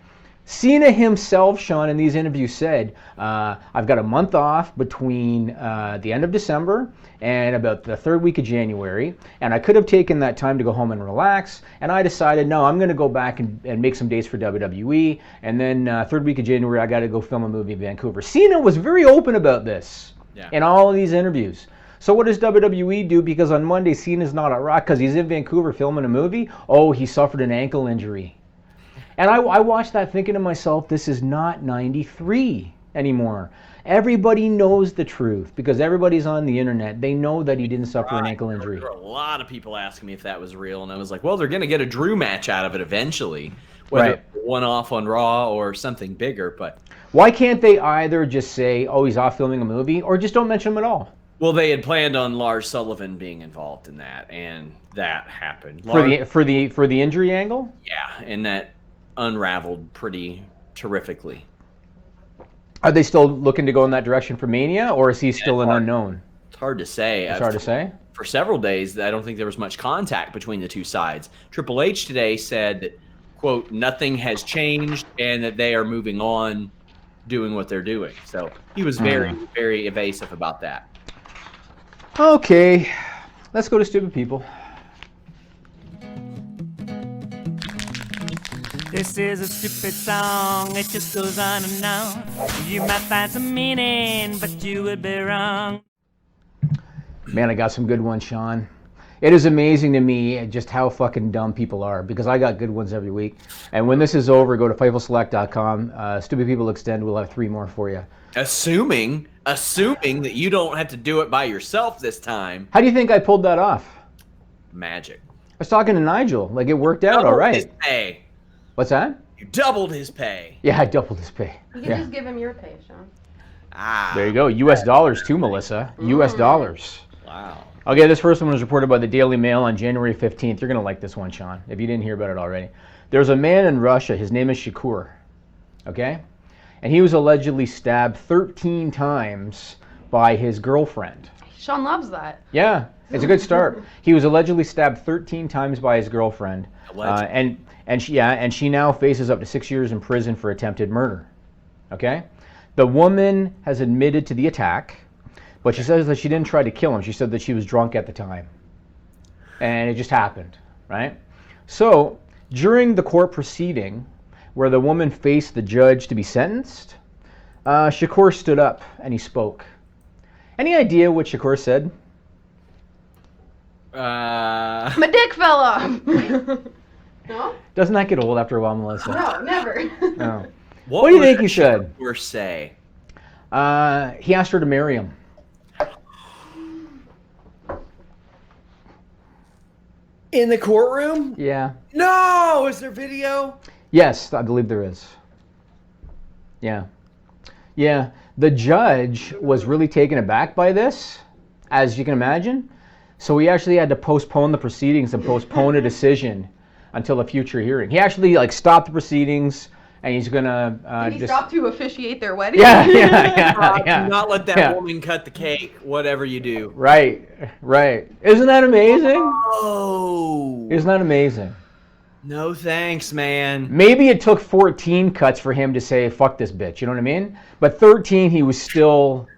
Cena himself, Sean, in these interviews said, I've got a month off between the end of December and about the third week of January, and I could have taken that time to go home and relax, and I decided, no, I'm going to go back and make some dates for WWE, and then third week of January, I got to go film a movie in Vancouver. Cena was very open about this in all of these interviews. So what does WWE do? Because on Monday, Cena's not at Rock because he's in Vancouver filming a movie. Oh, he suffered an ankle injury. And I watched that thinking to myself, this is not 93 anymore. Everybody knows the truth because everybody's on the internet. They know that he didn't suffer an ankle injury. There were a lot of people asking me if that was real, and I was like, well, they're going to get a Drew match out of it eventually, whether it's one off on Raw or something bigger. But why can't they either just say, oh, he's off filming a movie, or just don't mention him at all? Well, they had planned on Lars Sullivan being involved in that, and that happened. For the injury angle? Yeah, and that unraveled pretty terrifically. Are they still looking to go in that direction for Mania, or is he still an unknown? It's hard to say. It's hard to say? For several days, I don't think there was much contact between the two sides. Triple H today said that, quote, nothing has changed and that they are moving on doing what they're doing. So he was very, very evasive about that. Okay, let's go to stupid people. This is a stupid song, it just goes on and on. You might find some meaning, but you would be wrong. Man, I got some good ones, Sean. It is amazing to me just how fucking dumb people are, because I got good ones every week. And when this is over, go to FightfulSelect.com. Stupid People Extend, we'll have 3 more for you. Assuming that you don't have to do it by yourself this time. How do you think I pulled that off? Magic. I was talking to Nigel. Like, it worked out all right. His pay. What's that? You doubled his pay. Yeah, I doubled his pay. You can just give him your pay, Sean. There you go. U.S. dollars too, Melissa. U.S. dollars. Wow. Okay, this first one was reported by the Daily Mail on January 15th. You're going to like this one, Sean, if you didn't hear about it already. There's a man in Russia. His name is Shakur. Okay? And he was allegedly stabbed 13 times by his girlfriend. Sean loves that. Yeah, it's a good start. He was allegedly stabbed 13 times by his girlfriend. And she now faces up to 6 years in prison for attempted murder. Okay? The woman has admitted to the attack, but she says that she didn't try to kill him. She said that she was drunk at the time. And it just happened, right? So, during the court proceeding, where the woman faced the judge to be sentenced, Shakur stood up and he spoke. Any idea what Shakur said? My dick fell off. No? Doesn't that get old after a while, Melissa? No, never. No. What do you think he said? Shakur say? He asked her to marry him. In the courtroom? Yeah. No! Is there video? Yes, I believe there is. Yeah. Yeah. The judge was really taken aback by this, as you can imagine. So he actually had to postpone the proceedings and postpone a decision until a future hearing. He actually like stopped the proceedings, and he's gonna Did he stop to officiate their wedding? Yeah. Do not let that woman cut the cake, whatever you do. Right. Isn't that amazing? Oh. Isn't that amazing? No thanks, man. Maybe it took 14 cuts for him to say, fuck this bitch, you know what I mean? But 13, he was still...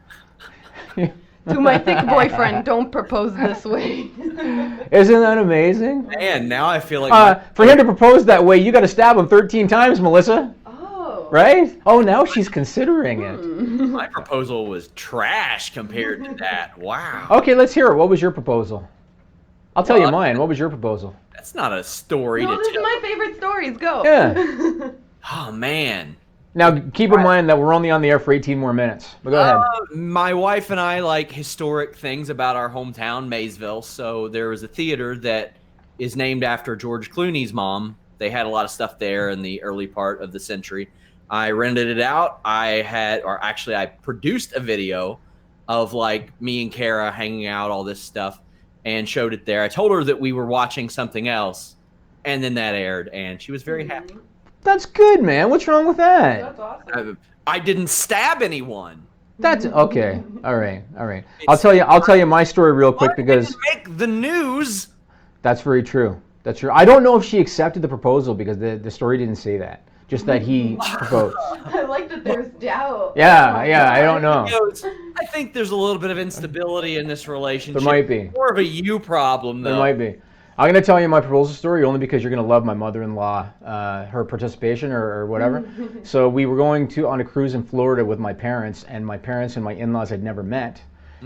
To my thick boyfriend, don't propose this way. Isn't that amazing? Man, now I feel like... For him to propose that way, you got to stab him 13 times, Melissa. Oh. Right? Oh, now she's considering it. My proposal was trash compared to that. Wow. Okay, let's hear it. What was your proposal? I'll tell you mine. What was your proposal? That's not a story No, to this is tell. my favorite stories. Go. Yeah. Oh, man. Now, keep in mind that we're only on the air for 18 more minutes. But go ahead. My wife and I like historic things about our hometown, Maysville. So there was a theater that is named after George Clooney's mom. They had a lot of stuff there in the early part of the century. I rented it out. I produced a video of like me and Kara hanging out, all this stuff, and showed it there. I told her that we were watching something else, and then that aired, and she was very happy. That's good, man. What's wrong with that? That's awesome. I didn't stab anyone. That's okay. All right. I'll tell you my story real quick because Didn't make the news. that's very true. That's true. I don't know if she accepted the proposal because the story didn't say that. Just that he proposed. I like that there's doubt. Yeah. I don't know. I think there's a little bit of instability in this relationship. There might be. More of a you problem, though. There might be. I'm going to tell you my proposal story only because you're going to love my mother-in-law, her participation or whatever. So we were going on a cruise in Florida with my parents and my in-laws had never met.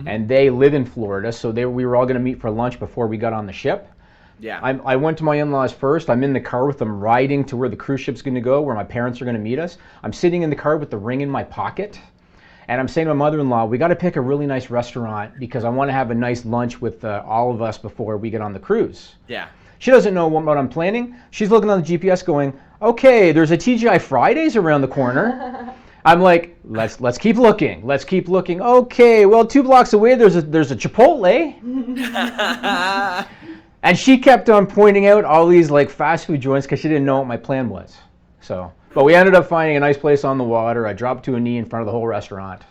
And they live in Florida, so we were all going to meet for lunch before we got on the ship. Yeah. I went to my in-laws first. I'm in the car with them riding to where the cruise ship's going to go, where my parents are going to meet us. I'm sitting in the car with the ring in my pocket. And I'm saying to my mother-in-law, we got to pick a really nice restaurant because I want to have a nice lunch with all of us before we get on the cruise. Yeah. She doesn't know what I'm planning. She's looking on the GPS going, okay, there's a TGI Fridays around the corner. I'm like, let's keep looking. Let's keep looking. Okay, well, 2 blocks away, there's a Chipotle. And she kept on pointing out all these like fast food joints because she didn't know what my plan was. But we ended up finding a nice place on the water. I dropped to a knee in front of the whole restaurant.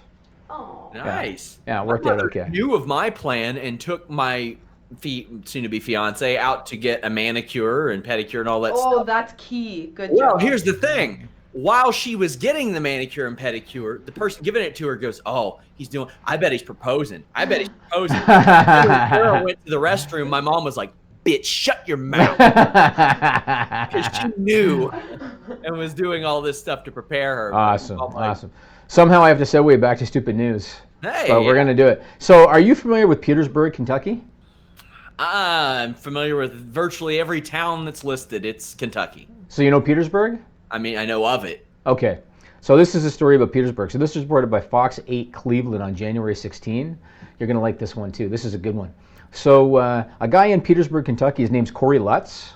Oh. Nice. Yeah, it worked out okay. Knew of my plan and took my soon-to-be fiance out to get a manicure and pedicure and all that stuff. Oh, that's key. Good Well, job. here's the thing. While she was getting the manicure and pedicure, the person giving it to her goes, "Oh, I bet he's proposing. I bet he's proposing." When Sarah went to the restroom, my mom was like, "Bitch, shut your mouth." Because she knew and was doing all this stuff to prepare her. Awesome. Somehow I have to segue back to stupid news. Hey. But we're going to do it. So are you familiar with Petersburg, Kentucky? I'm familiar with virtually every town that's listed. It's Kentucky. So you know Petersburg? I mean, I know of it. Okay. So this is a story about Petersburg. So this was reported by Fox 8 Cleveland on January 16. You're going to like this one too. This is a good one. So a guy in Petersburg, Kentucky, his name's Corey Lutz.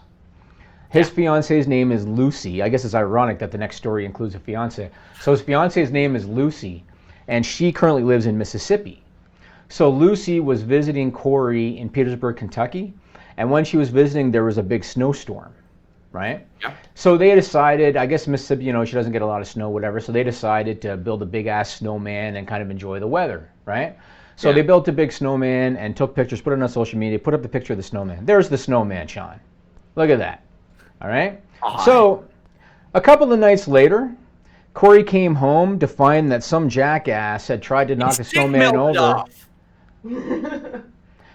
His fiance's name is Lucy. I guess it's ironic that the next story includes a fiance. So his fiance's name is Lucy, and she currently lives in Mississippi. So Lucy was visiting Corey in Petersburg, Kentucky, and when she was visiting, there was a big snowstorm, right? Yeah. So they decided, I guess Mississippi, she doesn't get a lot of snow, whatever, so they decided to build a big-ass snowman and kind of enjoy the weather, right? So they built a big snowman and took pictures, put it on social media, put up the picture of the snowman. There's the snowman, Sean. Look at that. All right? So a couple of nights later, Corey came home to find that some jackass had tried to knock the snowman over.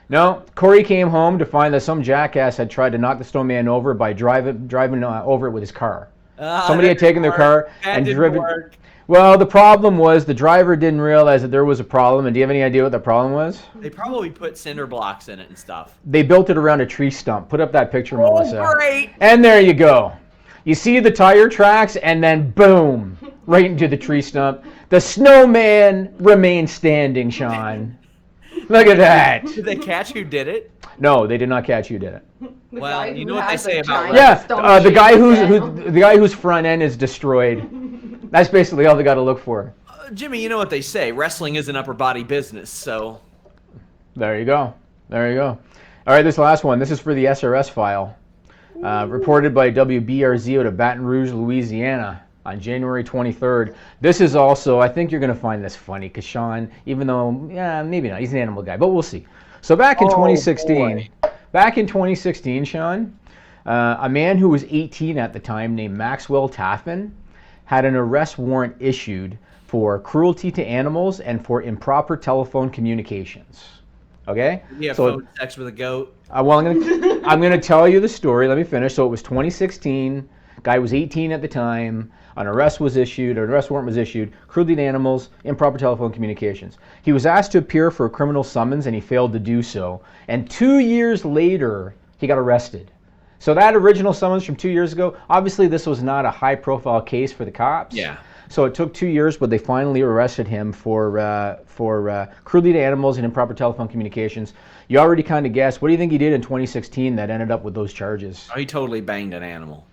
No, Corey came home to find that some jackass had tried to knock the snowman over by driving over it with his car. Somebody had taken their car and driven. Well, the problem was the driver didn't realize that there was a problem. And do you have any idea what the problem was? They probably put cinder blocks in it and stuff. They built it around a tree stump. Put up that picture, Melissa. Oh, great! And there you go. You see the tire tracks, and then boom, right into the tree stump. The snowman remains standing, Sean. Look at that. Did they catch who did it? No, they did not catch who did it. Well, you know what they say about the guy whose front end is destroyed. That's basically all they got to look for. Jimmy, you know what they say. Wrestling is an upper body business, so. There you go. All right, this last one. This is for the SRS file. Reported by WBRZ out of Baton Rouge, Louisiana on January 23rd. This is also, I think you're going to find this funny because Sean, even though, yeah, maybe not, he's an animal guy, but we'll see. So back in 2016, Sean, a man who was 18 at the time named Maxwell Taffin had an arrest warrant issued for cruelty to animals and for improper telephone communications. Okay? Yeah, so, phone sex with a goat. Well, I'm gonna tell you the story. Let me finish. So it was 2016. Guy was 18 at the time. An arrest warrant was issued. Cruelty to animals, improper telephone communications. He was asked to appear for a criminal summons, and he failed to do so. And 2 years later, he got arrested. So that original summons from 2 years ago, obviously this was not a high-profile case for the cops. Yeah. So it took 2 years, but they finally arrested him for cruelty to animals and improper telephone communications. You already kind of guessed. What do you think he did in 2016 that ended up with those charges? Oh, he totally banged an animal.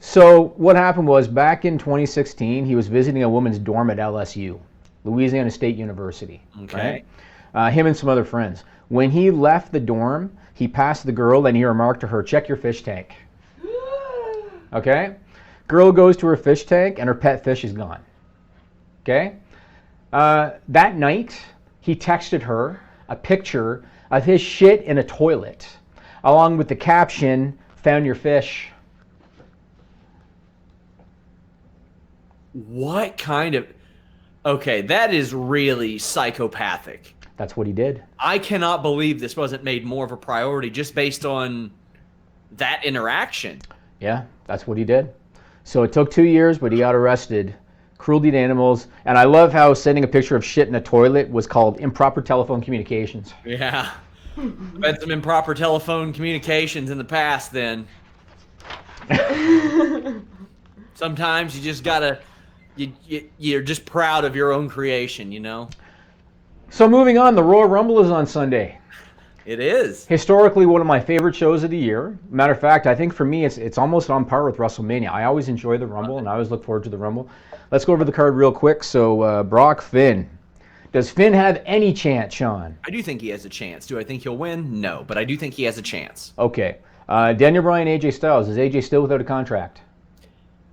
So what happened was back in 2016, he was visiting a woman's dorm at LSU, Louisiana State University. Okay. Right? Him and some other friends. When he left the dorm, he passed the girl and he remarked to her, "Check your fish tank." Okay? Girl goes to her fish tank and her pet fish is gone. Okay? That night, he texted her a picture of his shit in a toilet, along with the caption, "Found your fish." What kind of... Okay, that is really psychopathic. That's what he did. I cannot believe this wasn't made more of a priority just based on that interaction. Yeah, that's what he did. So it took 2 years, but he got arrested. Cruelty to animals. And I love how sending a picture of shit in a toilet was called improper telephone communications. Yeah. Had some improper telephone communications in the past then. Sometimes you just gotta... You're just proud of your own creation, you know? So moving on, the Royal Rumble is on Sunday. It is. Historically, one of my favorite shows of the year. Matter of fact, I think for me, it's almost on par with WrestleMania. I always enjoy the Rumble, and I always look forward to the Rumble. Let's go over the card real quick. So, Brock, Finn. Does Finn have any chance, Sean? I do think he has a chance. Do I think he'll win? No, but I do think he has a chance. Okay. Daniel Bryan, AJ Styles. Is AJ still without a contract?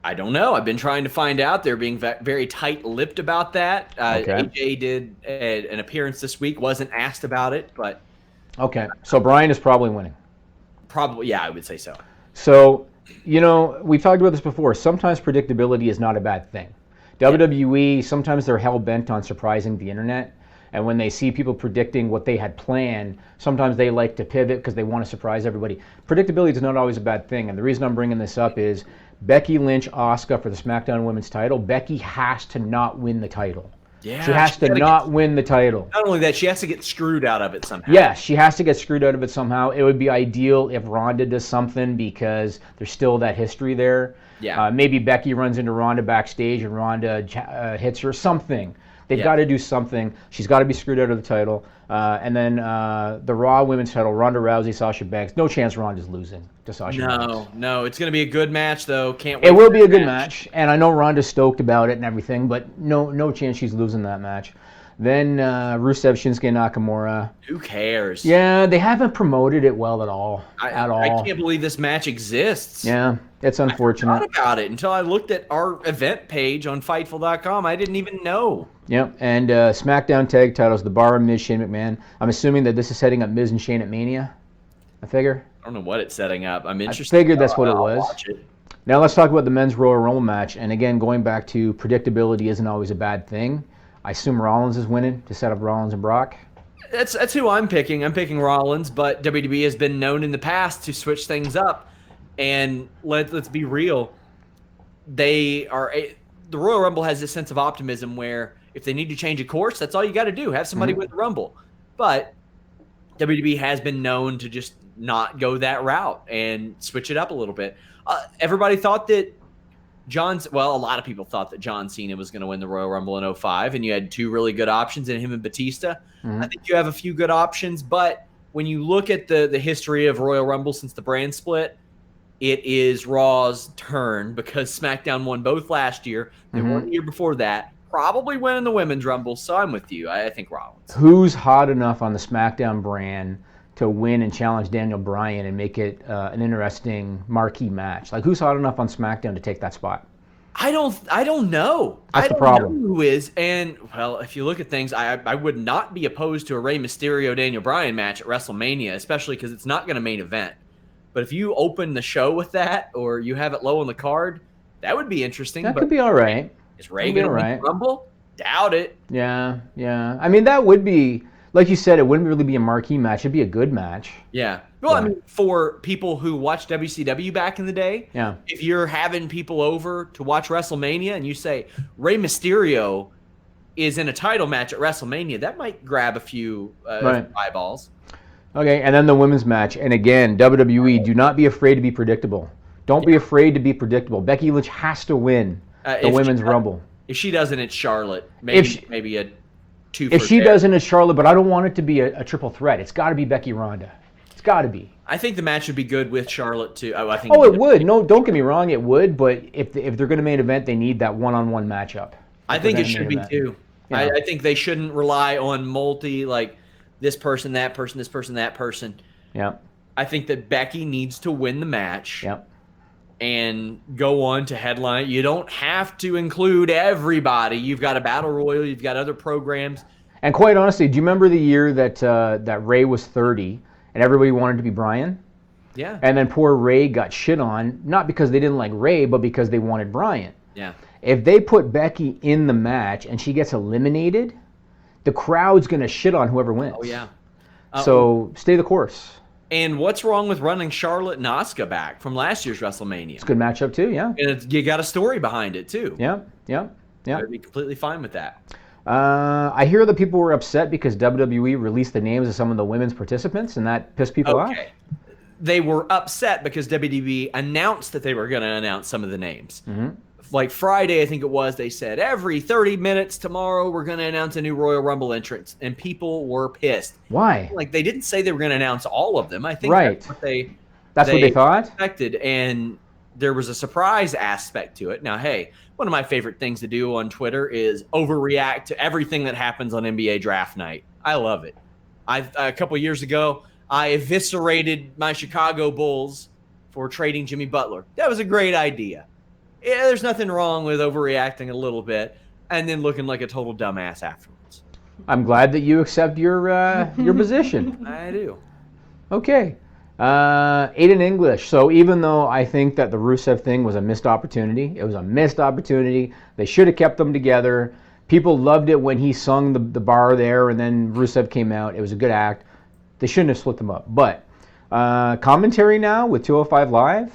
I don't know. I've been trying to find out. They're being very tight-lipped about that. Okay. AJ did an appearance this week. Wasn't asked about it, but... Okay. So Bryan is probably winning. Probably, yeah, I would say so. So, you know, we've talked about this before. Sometimes predictability is not a bad thing. WWE, sometimes they're hell-bent on surprising the internet. And when they see people predicting what they had planned, sometimes they like to pivot because they want to surprise everybody. Predictability is not always a bad thing. And the reason I'm bringing this up is Becky Lynch, Asuka for the SmackDown Women's title. Becky has to not win the title. Yeah, she has to not win the title. Not only that, she has to get screwed out of it somehow. Yes, she has to get screwed out of it somehow. It would be ideal if Ronda does something because there's still that history there. Yeah. Maybe Becky runs into Ronda backstage and Ronda hits her. Something. They've got to do something. She's got to be screwed out of the title. And then the Raw Women's title, Ronda Rousey, Sasha Banks. No chance Ronda's losing to Sasha Banks. No. It's going to be a good match, though. Can't wait. It will be a good match. And I know Ronda's stoked about it and everything, but no chance she's losing that match. Then Rusev, Shinsuke Nakamura. Who cares? Yeah, they haven't promoted it well at all. I can't believe this match exists. Yeah, it's unfortunate. I forgot about it until I looked at our event page on Fightful.com. I didn't even know. Yep, and SmackDown Tag Titles, The Bar, Miz, Shane McMahon. I'm assuming that this is setting up Miz and Shane at Mania. I figure. I don't know what it's setting up. I'm interested. I figured that's what it was. Watch it. Now let's talk about the men's Royal Rumble match. And again, going back to predictability isn't always a bad thing. I assume Rollins is winning to set up Rollins and Brock. That's who I'm picking. I'm picking Rollins, but WWE has been known in the past to switch things up. And let's be real. The Royal Rumble has this sense of optimism where if they need to change a course, that's all you got to do. Have somebody win the Rumble. But WWE has been known to just not go that route and switch it up a little bit. Everybody thought that a lot of people thought that John Cena was going to win the Royal Rumble in 2005, and you had two really good options in him and Batista. I think you have a few good options, but when you look at the history of Royal Rumble since the brand split, it is Raw's turn because SmackDown won both last year. They won the year before that, probably winning the Women's Rumble, so I'm with you. I think Rollins. Who's hot enough on the SmackDown brand to win and challenge Daniel Bryan and make it an interesting marquee match? Like, who's hot enough on SmackDown to take that spot? I don't know. That's the I don't problem. know who is. And, well, if you look at things, I would not be opposed to a Rey Mysterio-Daniel Bryan match at WrestleMania, especially because it's not going to main event. But if you open the show with that or you have it low on the card, that would be interesting. That could be all right. Is Rey going to win the Rumble? Doubt it. Yeah. I mean, that would be, like you said, it wouldn't really be a marquee match. It'd be a good match. Yeah. Well, I mean, for people who watched WCW back in the day, if you're having people over to watch WrestleMania and you say Rey Mysterio is in a title match at WrestleMania, that might grab a few eyeballs. Okay, and then the women's match. And again, WWE, do not be afraid to be predictable. Don't be afraid to be predictable. Becky Lynch has to win the Women's Rumble. If she doesn't, it's Charlotte. Maybe a two. If she doesn't, it's Charlotte, but I don't want it to be a triple threat. It's got to be Becky Ronda. It's got to be. I think the match would be good with Charlotte too. I think. Oh, it would. No, don't get me wrong, it would. But if they're going to main event, they need that one-on-one matchup. I think it should be too. Yeah. I think they shouldn't rely on this person, that person, this person, that person. Yeah. I think that Becky needs to win the match. Yep. And go on to headline. You don't have to include everybody. You've got a battle royal. You've got other programs. And quite honestly, do you remember the year that Ray was 30 and everybody wanted to be Bryan? Yeah. And then poor Ray got shit on, not because they didn't like Ray, but because they wanted Bryan. Yeah. If they put Becky in the match and she gets eliminated, the crowd's going to shit on whoever wins. Oh, yeah. So stay the course. And what's wrong with running Charlotte and Asuka back from last year's WrestleMania? It's a good matchup too, yeah. And you got a story behind it too. Yeah. I'd be completely fine with that. I hear that people were upset because WWE released the names of some of the women's participants, and that pissed people off. They were upset because WWE announced that they were going to announce some of the names. Mm-hmm. Like Friday, I think it was, they said, every 30 minutes tomorrow, we're going to announce a new Royal Rumble entrance. And people were pissed. Why? Like, they didn't say they were going to announce all of them. I think that's what they thought? Expected, and there was a surprise aspect to it. Now, hey, one of my favorite things to do on Twitter is overreact to everything that happens on NBA draft night. I love it. A couple of years ago, I eviscerated my Chicago Bulls for trading Jimmy Butler. That was a great idea. Yeah, there's nothing wrong with overreacting a little bit and then looking like a total dumbass afterwards. I'm glad that you accept your position. I do. Okay. Aiden English. So even though I think that the Rusev thing was a missed opportunity, They should have kept them together. People loved it when he sung the bar there and then Rusev came out. It was a good act. They shouldn't have split them up. But commentary now with 205 Live.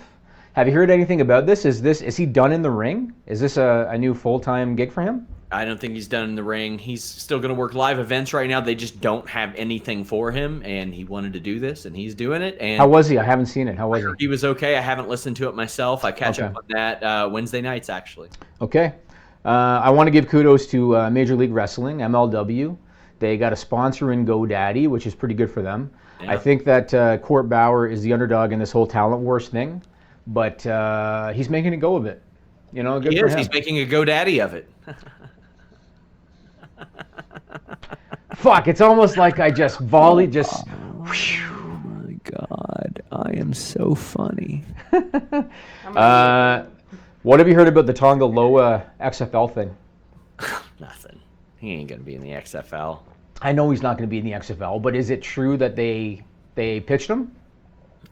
Have you heard anything about this? Is he done in the ring? Is this a new full-time gig for him? I don't think he's done in the ring. He's still going to work live events right now. They just don't have anything for him, and he wanted to do this, and he's doing it. And how was he? I haven't seen it. How was he? He was okay. I haven't listened to it myself. I catch up on that Wednesday nights, actually. Okay. I want to give kudos to Major League Wrestling, MLW. They got a sponsor in GoDaddy, which is pretty good for them. Yeah. I think that Court Bauer is the underdog in this whole Talent Wars thing. But he's making a go of it. You know, good for him. He's making a GoDaddy of it. Fuck, it's almost like I just volleyed, Oh my God, I am so funny. What have you heard about the Tonga Loa XFL thing? Nothing. He ain't going to be in the XFL. I know he's not going to be in the XFL, but is it true that they pitched him?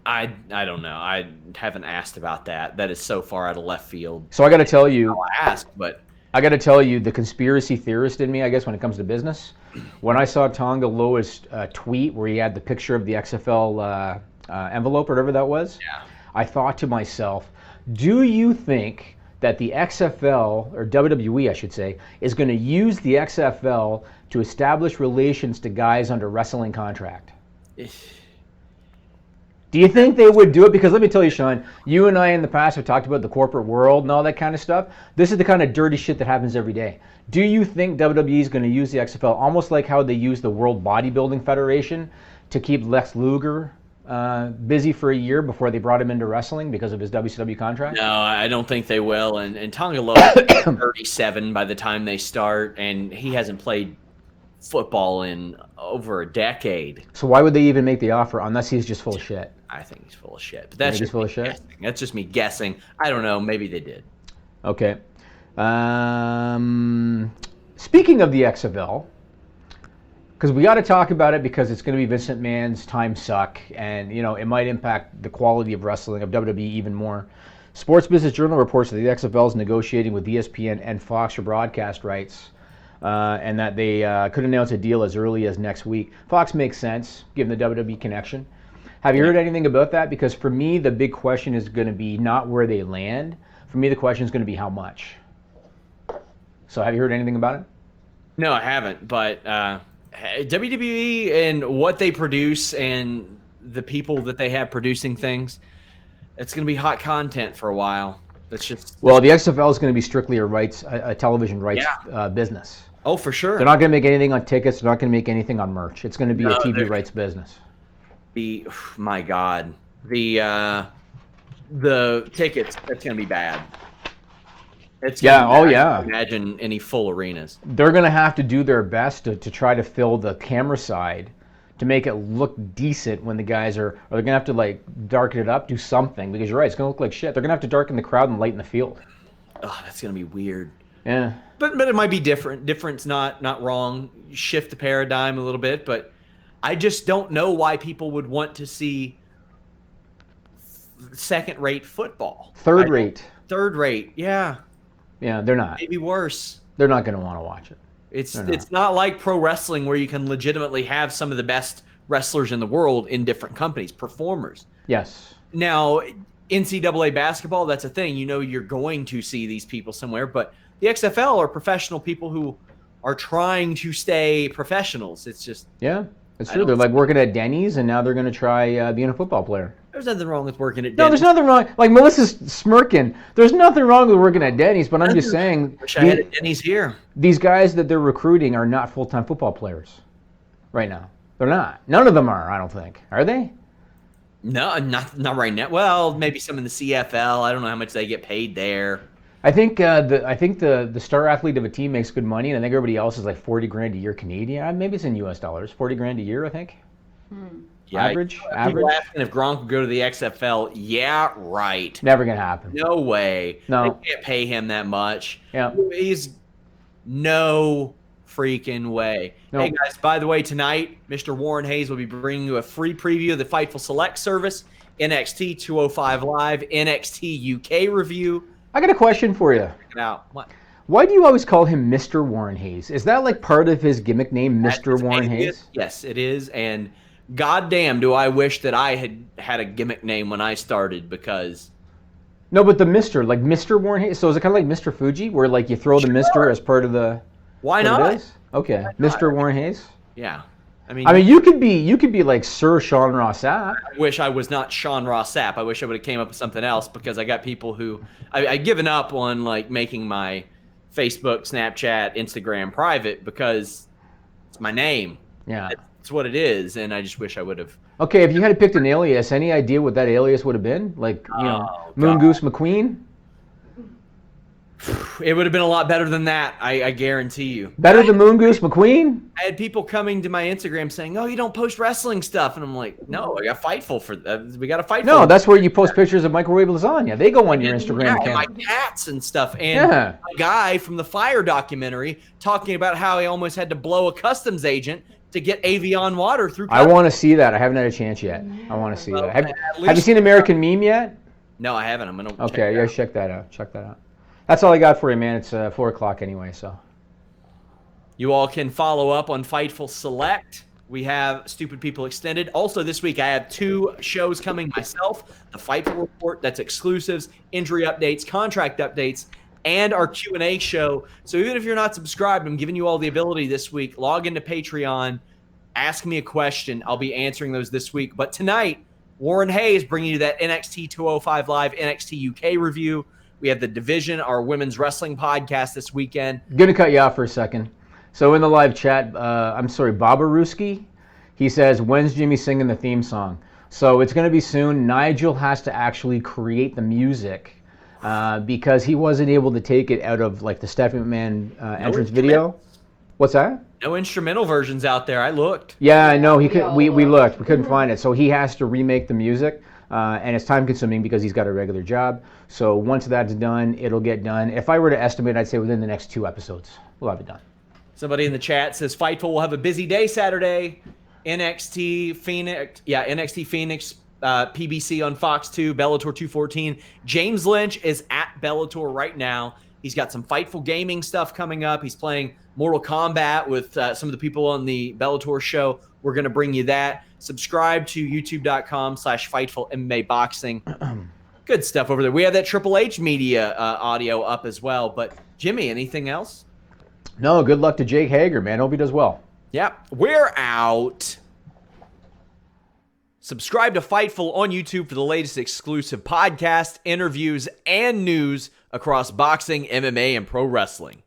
I don't know. I haven't asked about that. That is so far out of left field. So I got to tell you. I'll ask, but I got to tell you, the conspiracy theorist in me, I guess, when it comes to business, when I saw Tonga Loa's tweet where he had the picture of the XFL envelope or whatever that was, I thought to myself, do you think that the XFL, or WWE, I should say, is going to use the XFL to establish relations to guys under wrestling contract? Do you think they would do it? Because let me tell you, Sean, you and I in the past have talked about the corporate world and all that kind of stuff. This is the kind of dirty shit that happens every day. Do you think WWE is going to use the XFL almost like how they use the World Bodybuilding Federation to keep Lex Luger busy for a year before they brought him into wrestling because of his WCW contract? No, I don't think they will. And Tonga Loa is 37 by the time they start, and he hasn't played football in over a decade. So why would they even make the offer unless he's just full of shit? I think he's full of shit. But that's He's just full me of shit? guessing. That's just me guessing. I don't know. Maybe they did. Okay. Speaking of the XFL, because we got to talk about it because it's going to be Vincent Mann's time suck, and it might impact the quality of wrestling of WWE even more. Sports Business Journal reports that the XFL is negotiating with ESPN and Fox for broadcast rights, and that they could announce a deal as early as next week. Fox makes sense given the WWE connection. Have you heard anything about that? Because for me, the big question is going to be not where they land. For me, the question is going to be how much. So have you heard anything about it? No, I haven't. But WWE and what they produce and the people that they have producing things, it's going to be hot content for a while. That's just well, the XFL is going to be strictly a television rights business. Oh, for sure. They're not going to make anything on tickets. They're not going to make anything on merch. It's going to be a TV rights business. My God, the tickets, that's going to be bad. Imagine any full arenas. They're going to have to do their best to try to fill the camera side to make it look decent when the guys are they're going to have to darken it up, do something, because you're right, it's going to look like shit. They're going to have to darken the crowd and lighten the field. Oh, that's going to be weird. Yeah. But it might be different. Different's not wrong. Shift the paradigm a little bit, but I just don't know why people would want to see second-rate football. Third rate, yeah. Yeah, they're not. Maybe worse. They're not going to want to watch it. It's not like pro wrestling where you can legitimately have some of the best wrestlers in the world in different companies, performers. Yes. Now, NCAA basketball, that's a thing. You're going to see these people somewhere, but the XFL are professional people who are trying to stay professionals. It's just... Yeah. It's true. They're working at Denny's, and now they're going to try being a football player. There's nothing wrong with working at Denny's. No, there's nothing wrong. Melissa's smirking. There's nothing wrong with working at Denny's, but I'm just saying. Wish I had a Denny's here. These guys that they're recruiting are not full-time football players right now. They're not. None of them are, I don't think. Are they? No, not right now. Well, maybe some in the CFL. I don't know how much they get paid there. I think the star athlete of a team makes good money, and I think everybody else is like $40,000 a year Canadian. Maybe it's in US dollars. $40,000 a year, I think. Yeah, average. People asking if Gronk would go to the XFL. Yeah, right. Never gonna happen. No way. No. They can't pay him that much. Yeah. He's no freaking way. No. Hey guys, by the way, tonight Mr. Warren Hayes will be bringing you a free preview of the Fightful Select service, NXT 205 Live, NXT UK review. I got a question for you. Check it out. What? Why do you always call him Mr. Warren Hayes? Is that part of his gimmick name, Mr. Warren Hayes? Yes, it is. And goddamn, do I wish that I had a gimmick name when I started, because... No, but the Mr. Mr. Warren Hayes. So is it kind of like Mr. Fuji, where you throw the Mr. as part of the... Why not? Okay, Mr. Warren Hayes. Yeah. I mean, you could be like Sir Sean Ross Sapp. I wish I was not Sean Ross Sapp. I wish I would have came up with something else, because I got people who I've given up on making my Facebook, Snapchat, Instagram private, because it's my name. Yeah. It's what it is, and I just wish I would have. Okay, if you had picked an alias, any idea what that alias would have been? Moon Goose McQueen? It would have been a lot better than that, I guarantee you. Better than Moon Goose McQueen? I had people coming to my Instagram saying, "Oh, you don't post wrestling stuff," and I'm like, "No, I got Fightful for that. We got to fight." No, that's where you post pictures of microwave lasagna. They go on your Instagram account. My cats and stuff, and a guy from the Fire documentary talking about how he almost had to blow a customs agent to get Avion water through. I want to see that. I haven't had a chance yet. I want to see that. Have you seen American Meme yet? No, I haven't. I'm gonna. Okay, yeah, check that out. Check that out. That's all I got for you, man. It's 4 o'clock anyway, so. You all can follow up on Fightful Select. We have Stupid People Extended. Also, this week I have 2 shows coming myself. The Fightful Report, that's exclusives, injury updates, contract updates, and our Q&A show. So even if you're not subscribed, I'm giving you all the ability this week. Log into Patreon. Ask me a question. I'll be answering those this week. But tonight, Warren Hayes bringing you that NXT 205 Live NXT UK review. We have The Division, our women's wrestling podcast this weekend. I'm going to cut you off for a second. So in the live chat, Babaruski, he says, when's Jimmy singing the theme song? So it's going to be soon. Nigel has to actually create the music because he wasn't able to take it out of the Stephanie McMahon entrance video. What's that? No instrumental versions out there. I looked. Yeah, I know. We all looked. We couldn't find it. So he has to remake the music, and it's time consuming because he's got a regular job. So once that's done, it'll get done. If I were to estimate, I'd say within the next 2 episodes, we'll have it done. Somebody in the chat says Fightful will have a busy day Saturday. NXT Phoenix, PBC on Fox 2, Bellator 214. James Lynch is at Bellator right now. He's got some Fightful gaming stuff coming up. He's playing Mortal Kombat with some of the people on the Bellator show. We're going to bring you that. Subscribe to youtube.com/Fightful MMA Boxing. Good stuff over there. We have that Triple H media audio up as well. But Jimmy, anything else? No, good luck to Jake Hager, man. Hope he does well. Yeah, we're out. Subscribe to Fightful on YouTube for the latest exclusive podcasts, interviews, and news across boxing, MMA, and pro wrestling.